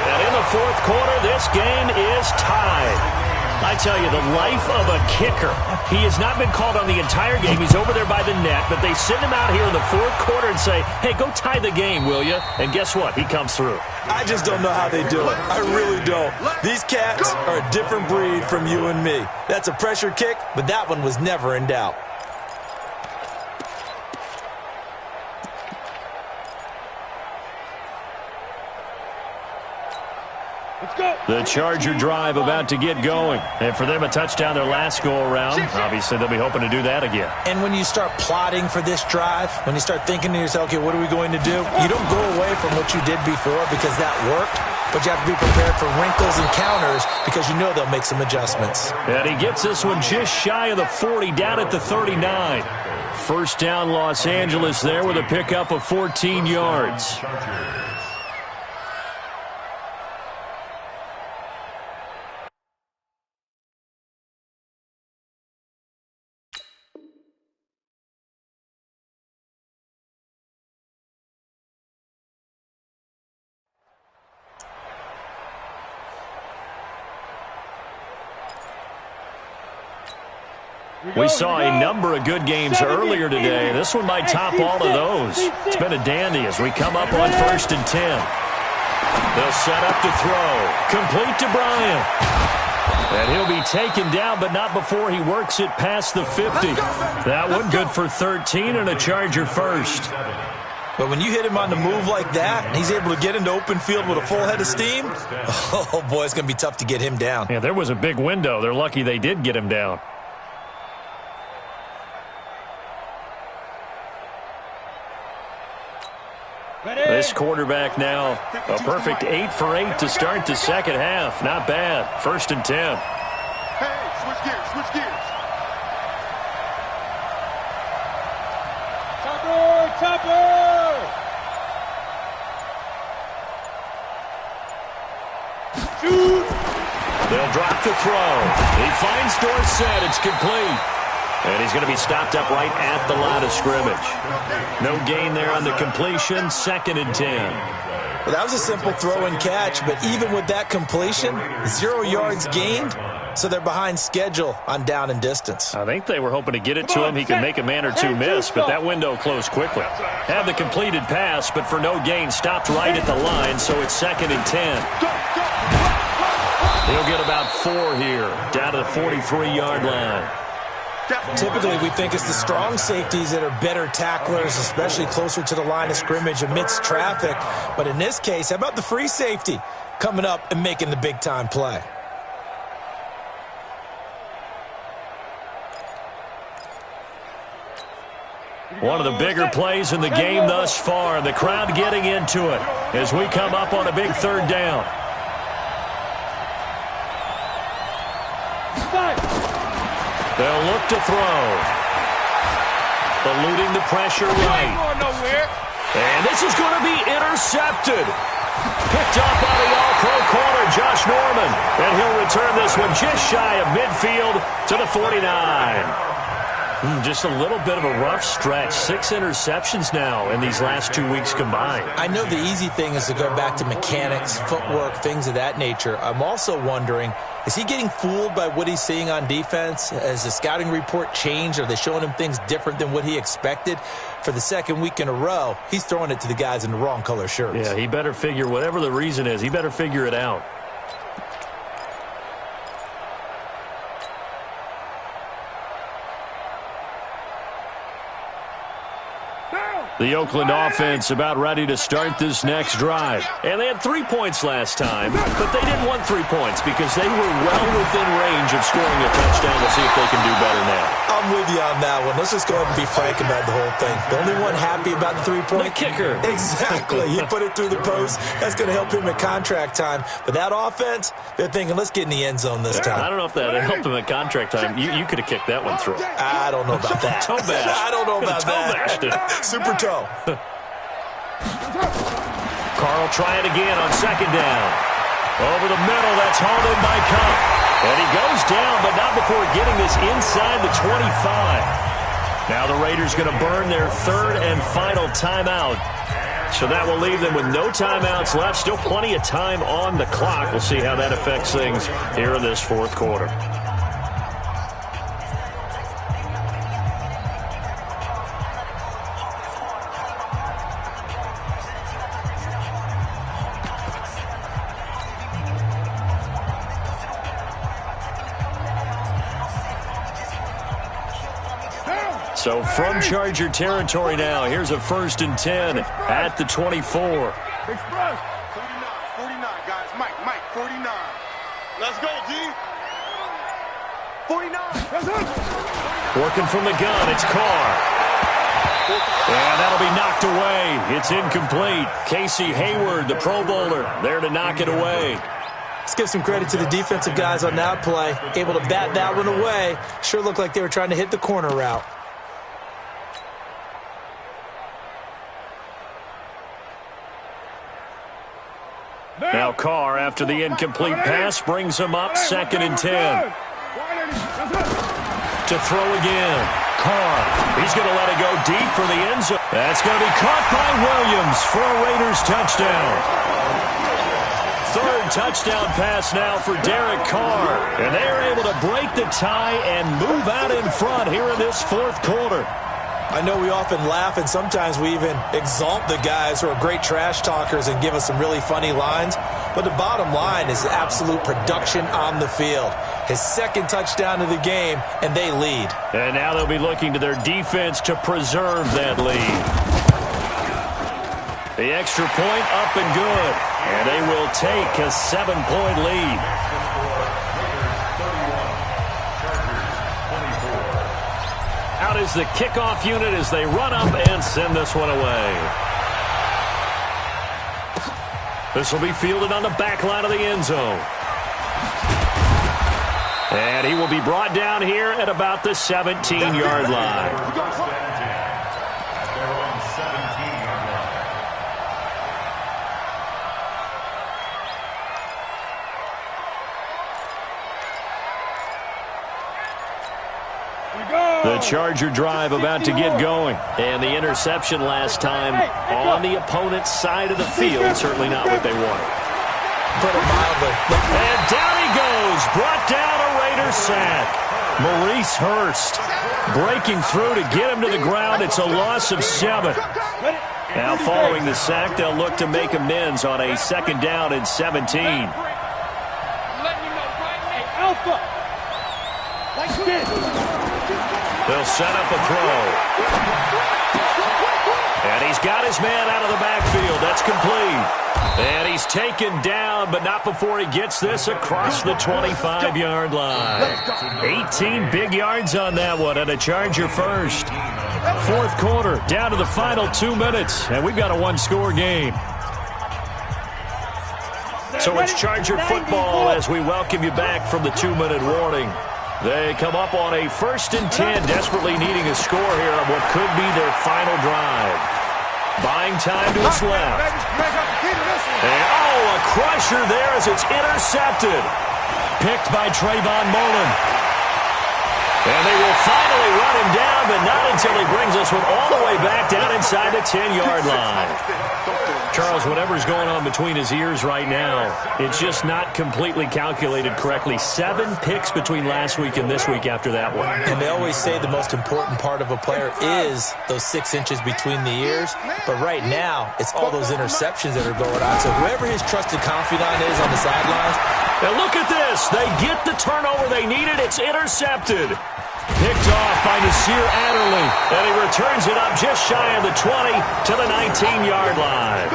And in the 4th quarter, this game is tied. I tell you, the life of a kicker. He has not been called on the entire game. He's over there by the net, but they send him out here in the 4th quarter and say, hey, go tie the game, will you? And guess what? He comes through. I just don't know how they do it. I really don't. These cats are a different breed from you and me. That's a pressure kick, but that one was never in doubt. The Charger drive about to get going. And for them, a touchdown their last go-around. Obviously, they'll be hoping to do that again. And when you start plotting for this drive, when you start thinking to yourself, okay, what are we going to do? You don't go away from what you did before because that worked. but you have to be prepared for wrinkles and counters because you know they'll make some adjustments. And he gets this one just shy of the 40, down at the 39. First down, Los Angeles there with a pickup of 14 yards. We saw a number of good games earlier today. This one might top all of those. It's been a dandy as we come up on 1st and 10. They'll set up to throw. Complete to Bryant. And he'll be taken down, but not before he works it past the 50. That one good for 13 and a Charger first. But when you hit him on the move like that, and he's able to get into open field with a full head of steam, oh, boy, it's going to be tough to get him down. Yeah, there was a big window. They're lucky they did get him down. This quarterback now, a perfect 8 for 8 to start the second half. Not bad. 1st and 10. Hey, switch gears, switch gears. Topper, topper! Shoot! They'll drop the throw. He finds Dorsett. It's complete. And he's going to be stopped up right at the line of scrimmage. No gain there on the completion. 2nd and 10. Well, that was a simple throw and catch, but even with that completion, 0 yards gained, so they're behind schedule on down and distance. I think they were hoping to get it to him. He could make a man or two miss, but that window closed quickly. Had the completed pass, but for no gain, stopped right at the line, so it's 2nd and 10. He'll get about 4 here, down to the 43-yard line. Typically, we think it's the strong safeties that are better tacklers, especially closer to the line of scrimmage amidst traffic. But in this case, how about the free safety coming up and making the big-time play? One of the bigger plays in the game thus far. The crowd getting into it as we come up on a big 3rd down. They'll look to throw. Eluding the pressure right. And this is going to be intercepted. Picked up by the all-pro corner, Josh Norman. And he'll return this one just shy of midfield to the 49. Just a little bit of a rough stretch. 6 interceptions now in these last 2 weeks combined. I know the easy thing is to go back to mechanics, footwork, things of that nature. I'm also wondering, is he getting fooled by what he's seeing on defense? Has the scouting report changed? Are they showing him things different than what he expected? For the 2nd week in a row, he's throwing it to the guys in the wrong color shirts. Yeah, he better figure, whatever the reason is, he better figure it out. The Oakland offense about ready to start this next drive. And they had 3 points last time, but they didn't want 3 points because they were well within range of scoring a touchdown. We'll see if they can do better now. I'm with you on that one. Let's just go ahead and be frank about the whole thing. The only one happy about the 3-point? The kicker. Exactly. You put it through the post. That's going to help him at contract time. But that offense, they're thinking, let's get in the end zone this time. I don't know if that helped him at contract time. You could have kicked that one through. I don't know about that. Toe bash. I don't know about that. Toe bashed it. Super toe. Carl trying again on 2nd down. Over the middle, that's hauled in by Cup. And he goes down, but not before getting this inside the 25. Now the Raiders going to burn their 3rd and final timeout. So that will leave them with no timeouts left. Still plenty of time on the clock. We'll see how that affects things here in this 4th quarter. So from Charger territory now, here's a 1st and 10 at the 24. Express. 49, guys. Mike, 49. Let's go, G. 49. Working from the gun, it's Carr. And that'll be knocked away. It's incomplete. Casey Hayward, the Pro Bowler, there to knock it away. Let's give some credit to the defensive guys on that play. Able to bat that one away. Sure looked like they were trying to hit the corner route. Now Carr, after the incomplete pass, brings him up 2nd and 10. To throw again. Carr, he's going to let it go deep for the end zone. That's going to be caught by Williams for a Raiders touchdown. 3rd touchdown pass now for Derek Carr. And they're able to break the tie and move out in front here in this 4th quarter. I know we often laugh, and sometimes we even exalt the guys who are great trash talkers and give us some really funny lines. But the bottom line is absolute production on the field. His 2nd touchdown of the game, and they lead. And now they'll be looking to their defense to preserve that lead. The extra point up and good. And they will take a 7-point lead. Out is the kickoff unit as they run up and send this one away. This will be fielded on the back line of the end zone. And he will be brought down here at about the 17-yard line. The Charger drive about to get going. And the interception last time on the opponent's side of the field. Certainly not what they wanted. Put it mildly. And down he goes. Brought down a Raiders sack. Maurice Hurst breaking through to get him to the ground. It's a loss of 7. Now following the sack, they'll look to make amends on a 2nd down and 17. They'll set up a throw. And he's got his man out of the backfield. That's complete. And he's taken down, but not before he gets this across the 25-yard line. 18 big yards on that one, and a Charger first. 4th quarter, down to the final 2 minutes, and we've got a 1-score game. So it's Charger football as we welcome you back from the 2-minute warning. They come up on a 1st and 10, desperately needing a score here on what could be their final drive. Buying time to his left. And, a crusher there as it's intercepted. Picked by Trayvon Mullen. And they will finally run him down, but not until he brings this one all the way back down inside the 10-yard line. Charles, whatever's going on between his ears right now, it's just not completely calculated correctly. 7 picks between last week and this week after that one. And they always say the most important part of a player is those 6 inches between the ears. But right now, it's all those interceptions that are going on. So whoever his trusted confidant is on the sidelines. And look at this. They get the turnover they needed. It's intercepted. Picked off by Nasir Adderley. And he returns it up just shy of the 20 to the 19-yard line.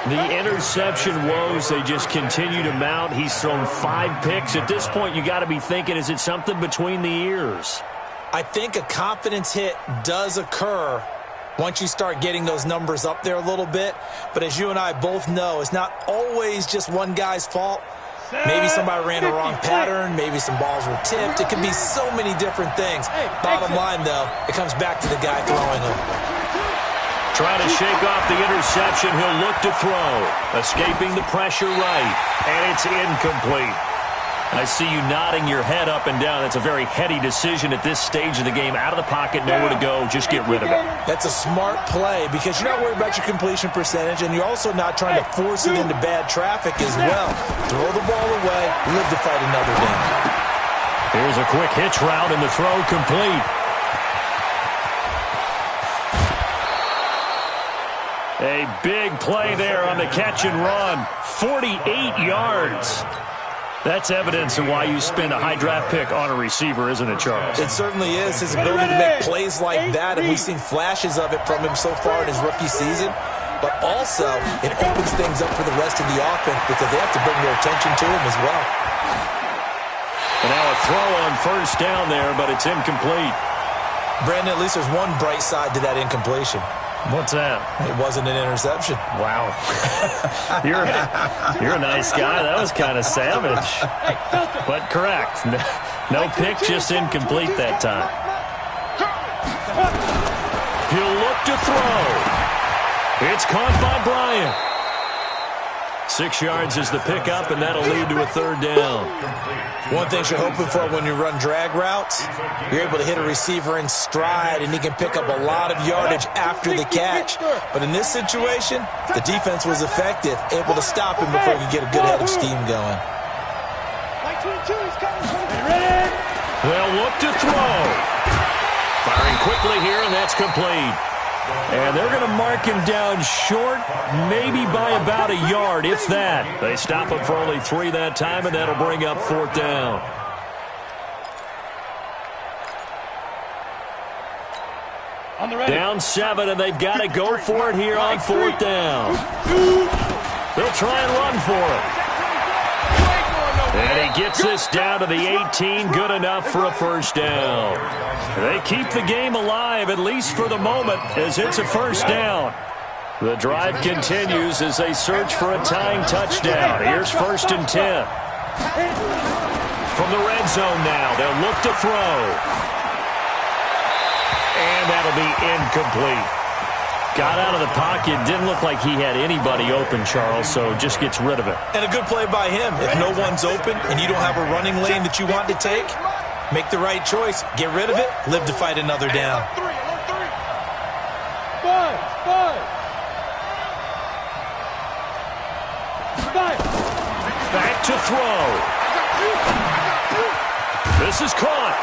The interception woes, they just continue to mount. He's thrown 5 picks. At this point, you got to be thinking, is it something between the ears? I think a confidence hit does occur once you start getting those numbers up there a little bit. But as you and I both know, it's not always just one guy's fault. Maybe somebody ran a wrong pattern. Maybe some balls were tipped. It could be so many different things. Bottom line, though, it comes back to the guy throwing them. Trying to shake off the interception. He'll look to throw. Escaping the pressure right. And it's incomplete. I see you nodding your head up and down. That's a very heady decision at this stage of the game. Out of the pocket, nowhere to go. Just get rid of it. That's a smart play because you're not worried about your completion percentage, and you're also not trying to force it into bad traffic as well. Throw the ball away, live to fight another game. Here's a quick hitch route, and the throw complete. A big play there on the catch and run. 48 yards. That's evidence of why you spend a high draft pick on a receiver, isn't it, Charles? It certainly is. His ability to make plays like that, and we've seen flashes of it from him so far in his rookie season. But also, it opens things up for the rest of the offense because they have to bring their attention to him as well. And now a throw on 1st down there, but it's incomplete. Brandon, at least there's one bright side to that incompletion. What's that? It wasn't an interception. Wow. You're a nice guy. That was kind of savage. But correct. No pick, just incomplete that time. He'll look to throw. It's caught by Bryant. 6 yards is the pickup, and that'll lead to a third down. One thing you're hoping for when you run drag routes, you're able to hit a receiver in stride, and he can pick up a lot of yardage after the catch. But in this situation, the defense was effective, able to stop him before he could get a good head of steam going. They'll look to throw. Firing quickly here, and that's complete. And they're going to mark him down short, maybe by about a yard, if that. They stop him for only 3 that time, and that'll bring up 4th down. Down 7, and they've got to go for it here on 4th down. They'll try and run for it. And he gets this down to the 18, good enough for a first down. They keep the game alive, at least for the moment, as it's a first down. The drive continues as they search for a tying touchdown. Here's 1st and 10. From the red zone now, they'll look to throw. And that'll be incomplete. Got out of the pocket, didn't look like he had anybody open, Charles, so just gets rid of it. And a good play by him. If no one's open and you don't have a running lane that you want to take, make the right choice. Get rid of it, live to fight another down. Back to throw. This is caught.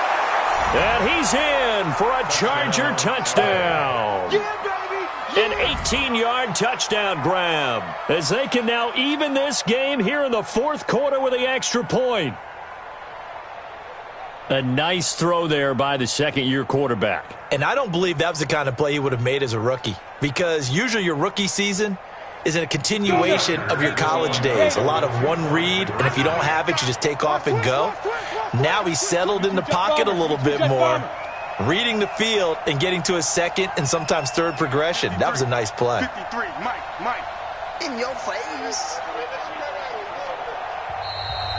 And he's in for a Charger touchdown. An 18-yard touchdown grab, as they can now even this game here in the 4th quarter with the extra point. A nice throw there by the second-year quarterback. And I don't believe that was the kind of play he would have made as a rookie, because usually your rookie season is in a continuation of your college days. A lot of one read, and if you don't have it, you just take off and go. Now he's settled in the pocket a little bit more, reading the field and getting to a second and sometimes third progression. That was a nice play. 53, Mike. In your face.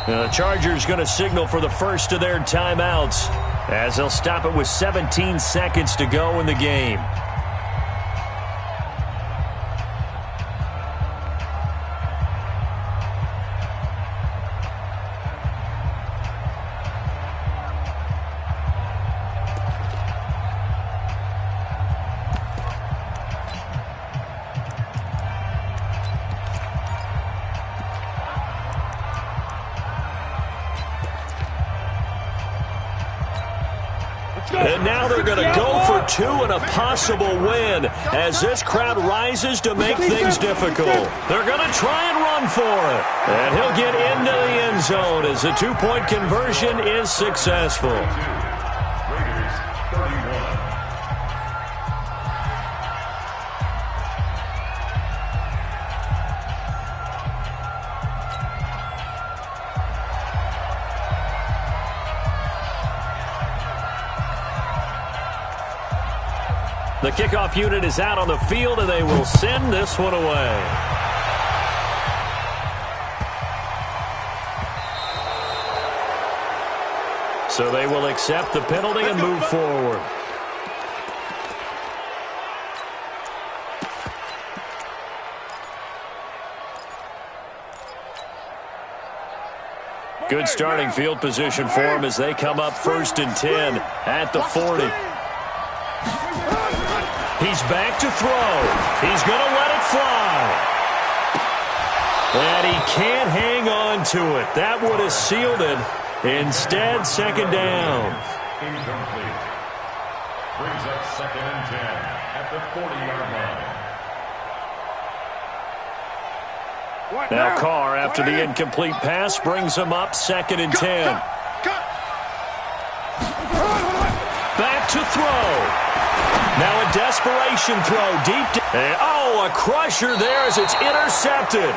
The Chargers going to signal for the first of their timeouts, as they'll stop it with 17 seconds to go in the game. And now they're going to go for 2 and a possible win as this crowd rises to make things difficult. They're going to try and run for it. And he'll get into the end zone as the 2-point conversion is successful. Raiders 31. The kickoff unit is out on the field, and they will send this one away. So they will accept the penalty and move forward. Good starting field position for them as they come up 1st and 10 at the 40. He's back to throw. He's going to let it fly. And he can't hang on to it. That would have sealed it. Instead, 2nd down. Incomplete. Brings up 2nd and 10 at the 40-yard line. Now Carr, after the incomplete pass, brings him up 2nd and 10. Back to throw. Now a desperation throw deep. Oh, a crusher there as it's intercepted.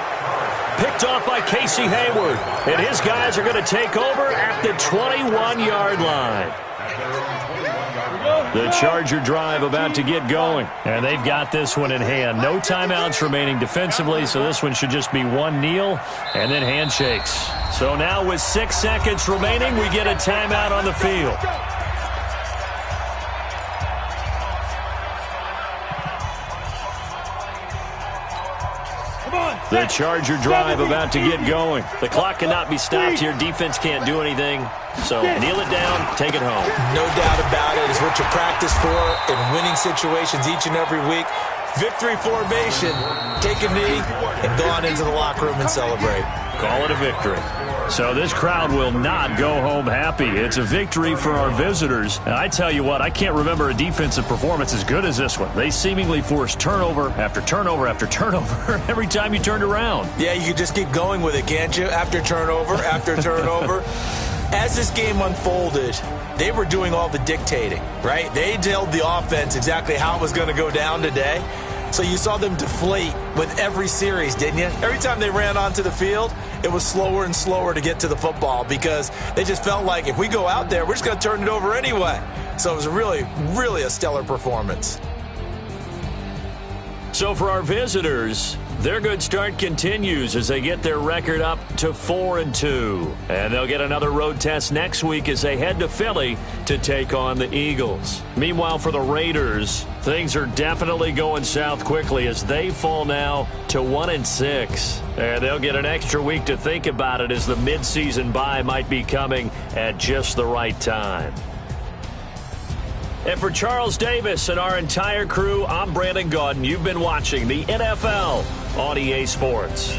Picked off by Casey Hayward. And his guys are going to take over at the 21-yard line. At their own 21-yard line. The Charger drive about to get going. And they've got this one in hand. No timeouts remaining defensively, so this one should just be one kneel and then handshakes. So now with 6 seconds remaining, we get a timeout on the field. The Charger drive about to get going. The clock cannot be stopped here. Defense can't do anything. So kneel it down, take it home. No doubt about it. It's what you practice for in winning situations each and every week. Victory formation. Take a knee and go on into the locker room and celebrate. Call it a victory. So this crowd will not go home happy. It's a victory for our visitors. And I tell you what, I can't remember a defensive performance as good as this one. They seemingly forced turnover after turnover after turnover every time you turned around. Yeah, you could just keep going with it, can't you? After turnover, after turnover. As this game unfolded, they were doing all the dictating, right? They told the offense exactly how it was going to go down today. So you saw them deflate with every series, didn't you? Every time they ran onto the field, it was slower and slower to get to the football because they just felt like if we go out there, we're just going to turn it over anyway. So it was really, really a stellar performance. So for our visitors, their good start continues as they get their record up to 4-2. And they'll get another road test next week as they head to Philly to take on the Eagles. Meanwhile, for the Raiders, things are definitely going south quickly as they fall now to 1-6. And they'll get an extra week to think about it as the midseason bye might be coming at just the right time. And for Charles Davis and our entire crew, I'm Brandon Gaudin. You've been watching the NFL on EA Sports.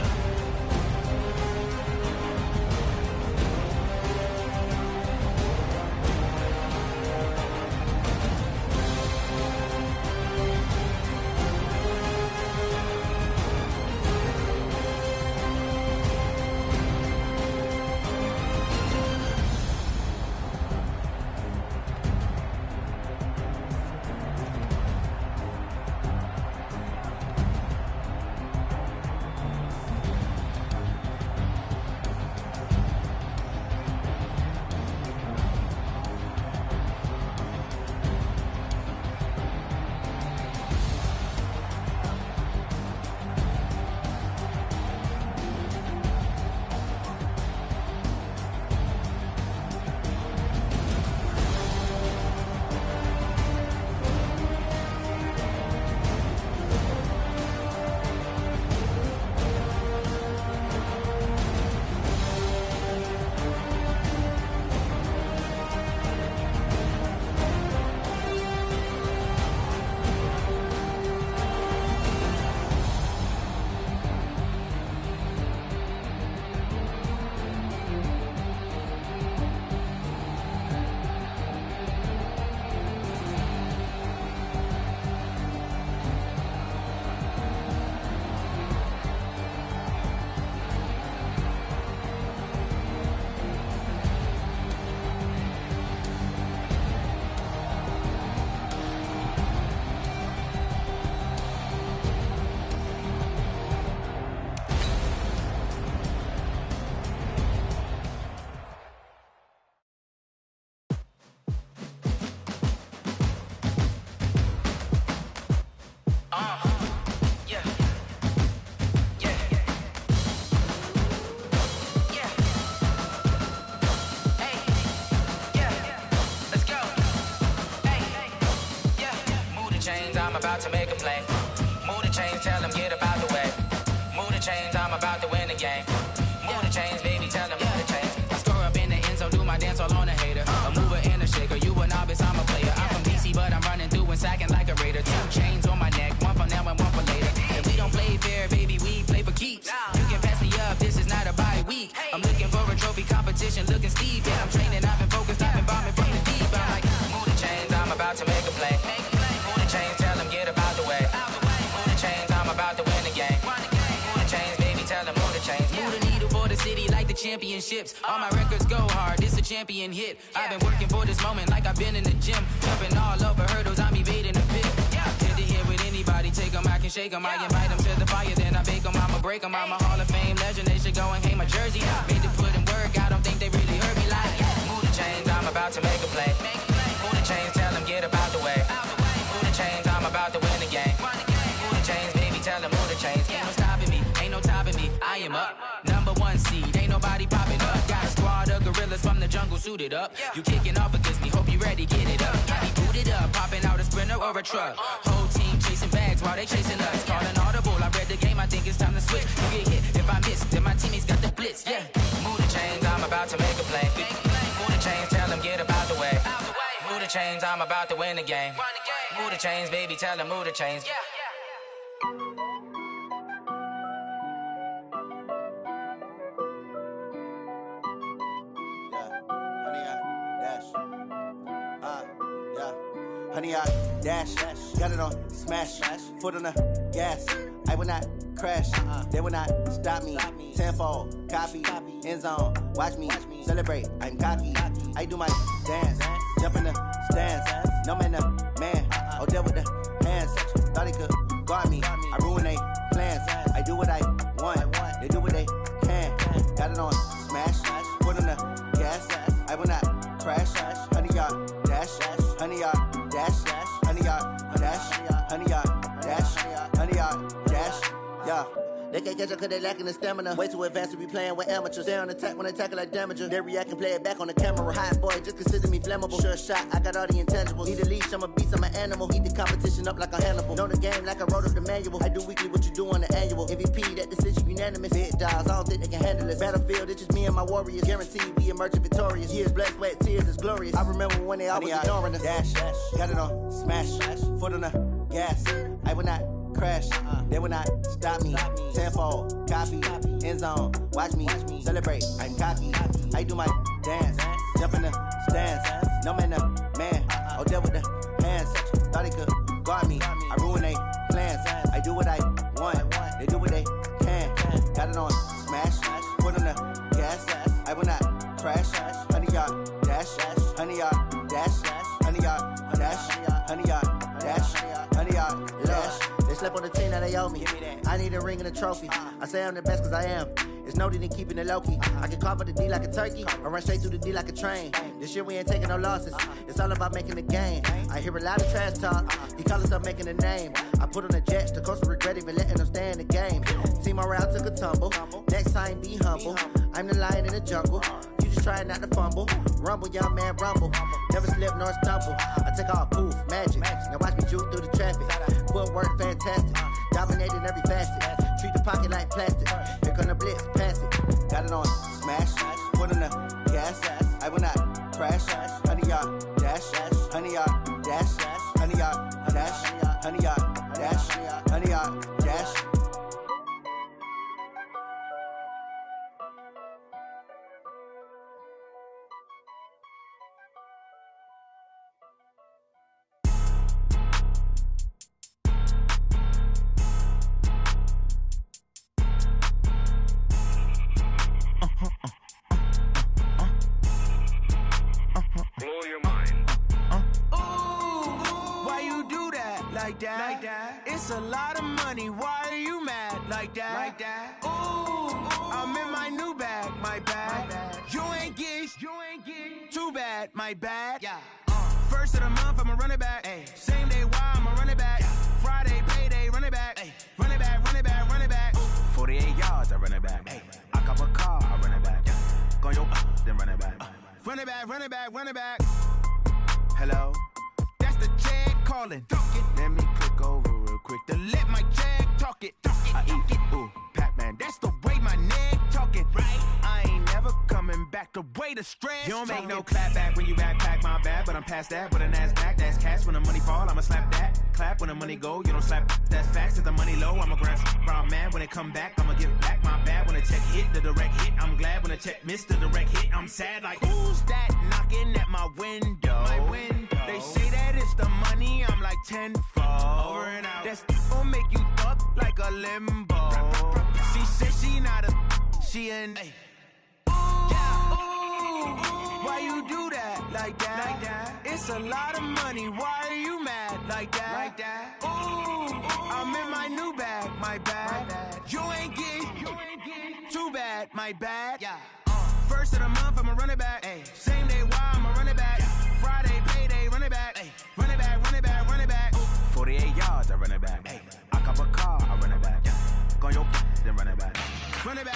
About to make a play. Move the chains, tell them get up out the way. Move the chains, I'm about to win the game. Move the chains, baby, tell them move the chains. I score up in the end zone, do my dance all on a hater. A mover and a shaker, you a novice, I'm a player. I'm from DC, but I'm running through and sacking like a raider. 2 chains on my neck, one for now and one for later. If we don't play fair, baby, we play for keeps. You can pass me up, this is not a bye week. I'm looking for a trophy competition, looking steep. Yeah, I'm training, I've been focused, I've been bombing from the deep. I'm like, move the chains, I'm about to make a play. Move the chains, tell them get up out the way. Move the chains, I'm about to win the game. Move the chains, baby, tell them move the chains. Move the needle for the city like the championships. All my records go hard, this a champion hit. I've been working for this moment like I've been in the gym. Jumping all over hurdles, I'm evading the pit. Get to here with anybody, take them, I can shake them. I invite them to the fire, then I bake them, I'ma break them. I'm a Hall of Fame legend, they should go and hang my jersey. Made to put in work, I don't think they really heard me like. Move the chains, I'm about to make a play. Move the chains, tell them get up out the way. jungle suited up. You kicking off against me, hope you ready, get it up. Got me booted up, popping out a Sprinter or a truck. Whole team chasing bags while they chasing us. Calling audible, I read the game, I think it's time to switch. You get hit if I miss, then my teammates got the blitz, yeah. Move the chains, I'm about to make a play. Move the chains, tell them get about the way. Move the chains, I'm about to win the game. Move the chains, baby, tell them move the chains. Honey, I dash, got it on smash, foot on the gas. I will not crash, they will not stop me. Tenfold, copy, end zone, watch me celebrate. I'm cocky, I do my dance, jump in the stands. No man, man, oh deal with the hands. Thought he could guard me, I ruin they plans. I do what I want, they do what they can. Got it on smash, foot on the gas. I will not crash, honey, y'all dash, honey, y'all dash, honey, y'all dash, honey, y'all dash, honey, y'all dash, yeah. They can't catch up cause they lacking the stamina. Way too advanced to be playing with amateurs. Stay on attack when they tackle like damager. They react and play it back on the camera. Hot boy, just consider me flammable. Sure shot, I got all the intangibles. Need a leash, I'm a beast, I'm an animal. Eat the competition up like a Hannibal. Know the game like I wrote up the manual. I do weekly what you do on the annual. MVP, that decision unanimous. Big dogs, I don't think they can handle it. Battlefield, it's just me and my warriors. Guaranteed we emerge victorious. Years, blood, sweat, tears, it's glorious. I remember when they always ignoring us. Dash, got it on smash, foot on the gas. I will not crash, they will not stop me. Tenfold, copy, end zone, watch me celebrate. I'm cocky, I do my dance, jump in the stands. No man, man, oh deal with the hands. Thought he could guard me, I ruin they plans. I do what I want, they do what they can. Got it on smash, foot on the gas. I will not crash, honey, y'all dash, honey, y'all dash, honey, y'all dash, honey, y'all dash, honey, y'all dash. They slept on the team that they owe me. I need a ring and a trophy. I say I'm the best cause I am. It's no need in keeping it low-key. I can carve up the D like a turkey or run straight through the D like a train. This year we ain't taking no losses. It's all about making the game. I hear a lot of trash talk. He call himself making a name. I put on the Jets. The coach will regret even letting them stay in the game. Team morale took a tumble. Next time be humble. I'm the lion in the jungle. You just try not to fumble. Rumble, young man, rumble. Never slip nor stumble. I take off, poof, magic. Now watch me juke through the traffic. Footwork fantastic. Dominating every facet. Treat the pocket like plastic. Here come the blitz, pass it. Got it on smash. Foot on the gas. I will not crash. Honey, y'all dash. Honey, y'all dash. Honey, y'all dash. Honey, y'all dash. Honey, y'all dash. Like that. It's a lot of money. Why are you mad like that? Ooh, I'm in my new bag. My bad. You ain't get. Too bad. My bad. Yeah. First of the month, I'ma run it back. Ay. Same day, why I'ma run it back. Yeah. Friday, payday, run it back. Ay. Run it back. 48 yards, I run it back. Ay. I cop a car, I run it back. Go your then run it back. Run it back. Hello. The check calling. Let me click over real quick to let my check talk it. I eat it. Ooh, Pac-Man, that's the way my neck talking. Right. I ain't never coming back the way the stress. You don't make no clap back when you backpack, my bad, but I'm past that. With a NASDAQ, that's cash. When the money fall, I'ma slap that. Clap when the money go, you don't slap. That's facts. If the money low, I'ma grab brown man. When it come back, I'ma give back my bad. When the check hit, the direct hit, I'm glad. When the check missed the direct hit, I'm sad. Like, who's that knocking at my window? They say that it's the money, I'm like tenfold. Over and out. That's gon' make you up like a limbo. She said she not a, she an. Ooh, why you do that like that? It's a lot of money. Why are you mad like that? Ooh, I'm in my new bag. My bad. You ain't get. Too bad. My bad. Yeah. First of the month, I'ma run it back. Ay. Same day, why I'ma run it back. Friday, payday, run it back. Ay. Run it back. 48 yards, I run it back. Ay. I cop a car, I run it back. Go your then run it back. Run it back.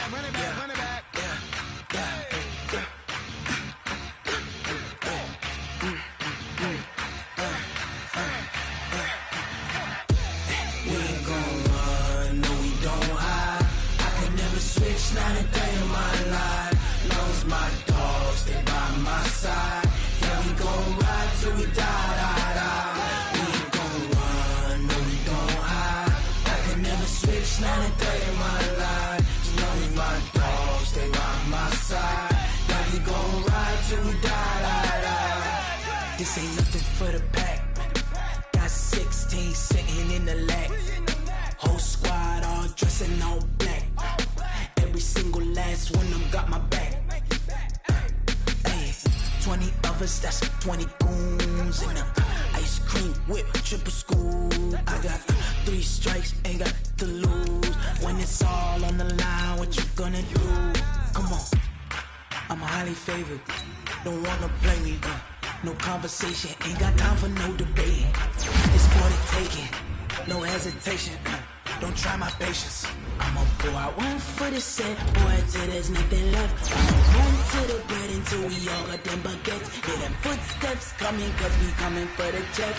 This ain't nothing for the pack. Got 16 sitting in the lag. Whole squad all dressing all black. Every single last one of them got my back. Hey, 20 of us, that's 20 goons in them. Ice cream whip, triple scoop. I got 3 strikes, ain't got to lose. When it's all on the line, what you gonna do? Come on, I'm highly favored. Don't wanna play me, no conversation, ain't got time for no debating. It's for the taking, no hesitation. Don't try my patience. I'ma pour out one for the set, boy, till there's nothing left. I'ma run to the bread until we all got them baguettes. Hear them footsteps coming, cause we coming for the check.